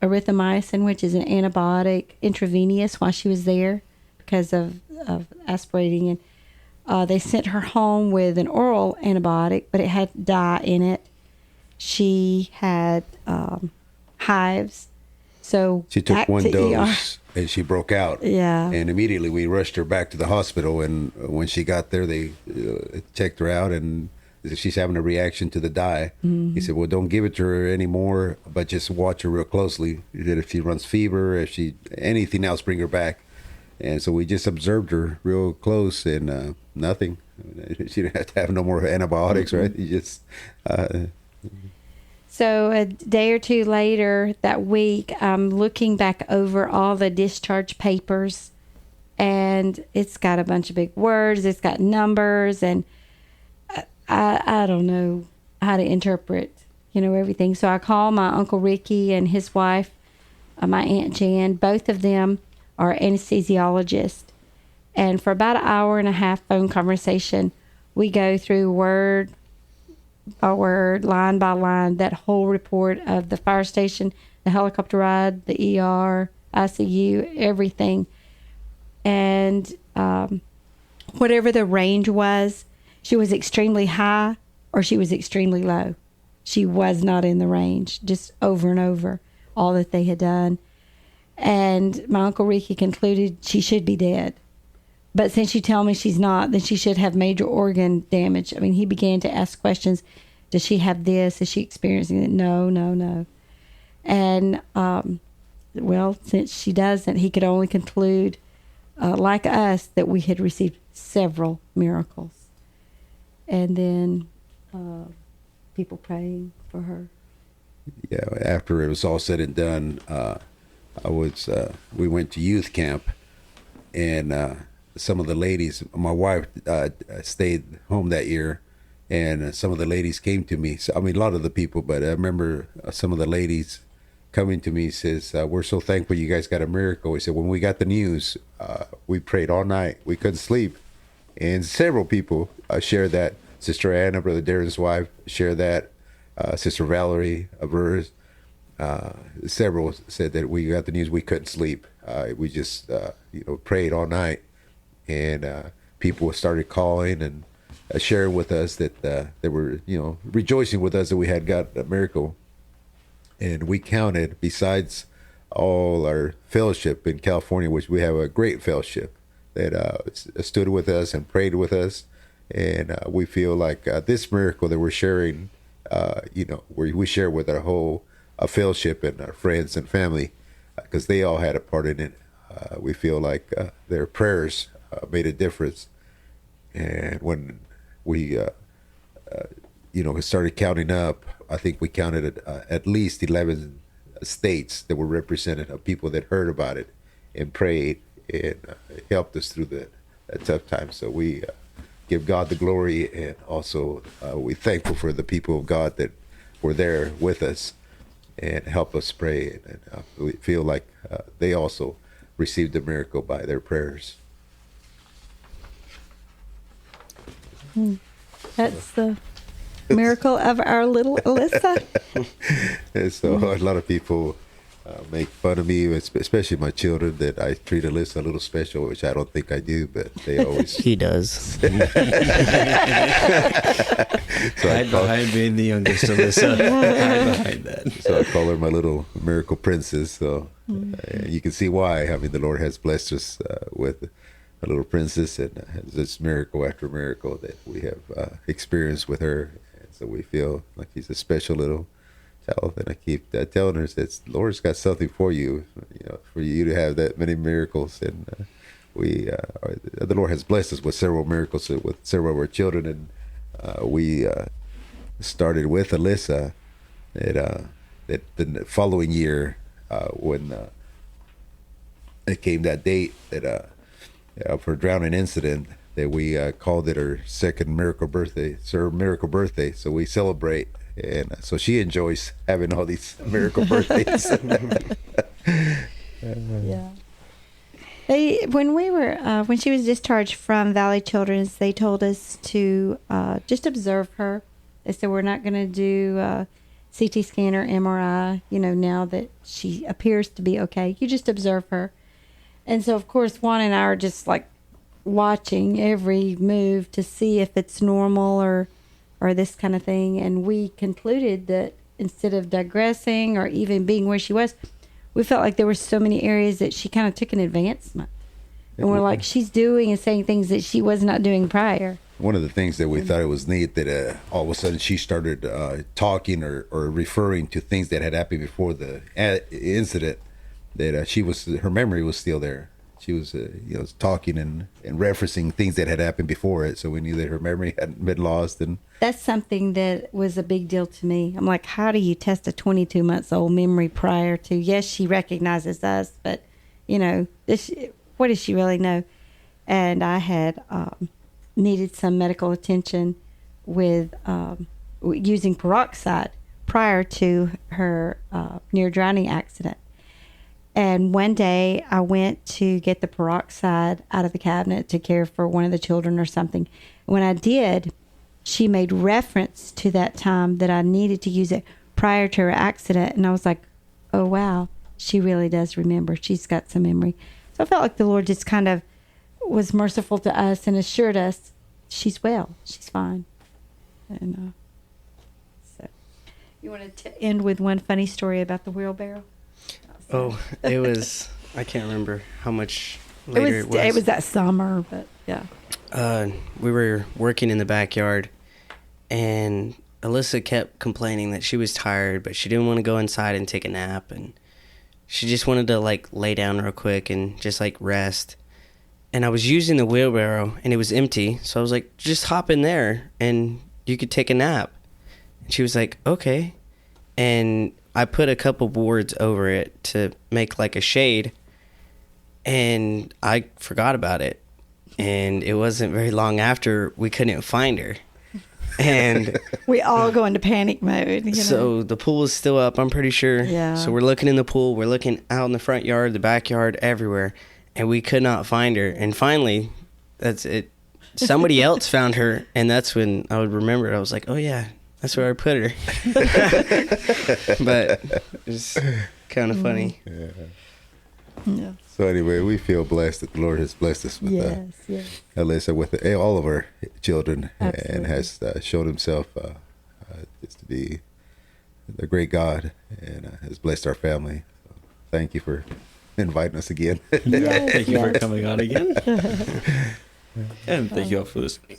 erythromycin, which is an antibiotic, intravenous while she was there because of aspirating. And they sent her home with an oral antibiotic, but it had dye in it. She had hives. So She took one to dose and she broke out. Yeah. And immediately we rushed her back to the hospital. And when she got there, they checked her out, and she's having a reaction to the dye. He said, well, don't give it to her anymore, but just watch her real closely. That if she runs fever, if she anything else, bring her back. And so we just observed her real close, and nothing. She didn't have to have no more antibiotics, right? You just... So a day or two later that week, I'm looking back over all the discharge papers, and it's got a bunch of big words. It's got numbers, and I don't know how to interpret, everything. So I call my Uncle Ricky and his wife, my Aunt Jan. Both of them are anesthesiologists. And for about an hour and a half phone conversation, We go through word by word, line by line, that whole report of the fire station, the helicopter ride, the ER, ICU, everything. And whatever the range was, she was extremely high or she was extremely low. She was not in the range, just over and over, all that they had done. And my Uncle Ricky concluded she should be dead. But since you tell me she's not, then she should have major organ damage. I mean, he began to ask questions. Does she have this? Is she experiencing it? No, no, no. And, well, since she doesn't, he could only conclude, like us, that we had received several miracles. And then people praying for her. Yeah, after it was all said and done, we went to youth camp, and some of the ladies, my wife stayed home that year, and some of the ladies came to me. So, I mean, a lot of the people, but I remember some of the ladies coming to me, says, we're so thankful you guys got a miracle. He said, when we got the news, we prayed all night. We couldn't sleep. And several people shared that. Sister Anna, Brother Darren's wife, shared that. Sister Valerie of hers. Several said that we got the news, we couldn't sleep. We just, prayed all night. And people started calling and sharing with us that they were, rejoicing with us that we had got a miracle. And we counted, besides all our fellowship in California, which we have a great fellowship that stood with us and prayed with us. And we feel like this miracle that we're sharing, we share with our whole fellowship and our friends and family, because they all had a part in it. We feel like their prayers made a difference. And when we, started counting up, I think we counted at least 11 states that were represented of people that heard about it and prayed and helped us through that tough time. So we give God the glory, and also we're thankful for the people of God that were there with us and help us pray. And we feel like they also received a miracle by their prayers. That's the miracle of our little Alyssa. And so a lot of people make fun of me, especially my children, that I treat Alyssa a little special, which I don't think I do, but they always... He does. So Hide behind being the youngest, Alyssa. Hide behind that. So I call her my little miracle princess. So you can see why. I mean, the Lord has blessed us with a little princess, and this miracle after miracle that we have experienced with her. And so we feel like she's a special little child. And I keep telling her that the Lord's got something for you, for you to have that many miracles. And the Lord has blessed us with several miracles with several of our children. And we started with Alyssa that the following year when it came that date that of her drowning incident, that we called it her second miracle birthday. It's her miracle birthday, so we celebrate, and so she enjoys having all these miracle birthdays. Yeah. When she was discharged from Valley Children's, they told us to just observe her. They said we're not going to do CT scan or MRI. Now that she appears to be okay, you just observe her. And so, of course, Juan and I are just like watching every move to see if it's normal or this kind of thing. And we concluded that instead of digressing or even being where she was, we felt like there were so many areas that she kind of took an advancement. And we're like, she's doing and saying things that she was not doing prior. One of the things that we thought it was neat that all of a sudden she started talking or referring to things that had happened before the incident, that her memory was still there. She was, talking and referencing things that had happened before it. So we knew that her memory hadn't been lost. And that's something that was a big deal to me. I'm like, how do you test a 22-month-old memory prior to? Yes, she recognizes us, but what does she really know? And I had needed some medical attention with using peroxide prior to her near drowning accident. And one day I went to get the peroxide out of the cabinet to care for one of the children or something. When I did, she made reference to that time that I needed to use it prior to her accident. And I was like, oh, wow, she really does remember. She's got some memory. So I felt like the Lord just kind of was merciful to us and assured us she's well, she's fine. And so you want to end with one funny story about the wheelbarrow? Oh, it was, I can't remember how much later it was. It was that summer, but yeah. We were working in the backyard, and Alyssa kept complaining that she was tired, but she didn't want to go inside and take a nap, and she just wanted to like lay down real quick and just like rest. And I was using the wheelbarrow, and it was empty, so I was like, just hop in there, and you could take a nap. And she was like, okay. And I put a couple boards over it to make like a shade, and I forgot about it. And it wasn't very long after we couldn't find her. And we all go into panic mode. You know? So the pool is still up, I'm pretty sure. Yeah. So we're looking in the pool, we're looking out in the front yard, the backyard, everywhere, and we could not find her. And finally, that's it. Somebody else found her, and that's when I would remember it. I was like, oh yeah, that's where I put her. But it's kind of funny. Yeah. Yeah. So anyway, we feel blessed that the Lord has blessed us with Alyssa, with all of our children. Absolutely. And has shown himself just to be a great God, and has blessed our family. So thank you for inviting us again. Thank you for coming on again. And thank you all for listening.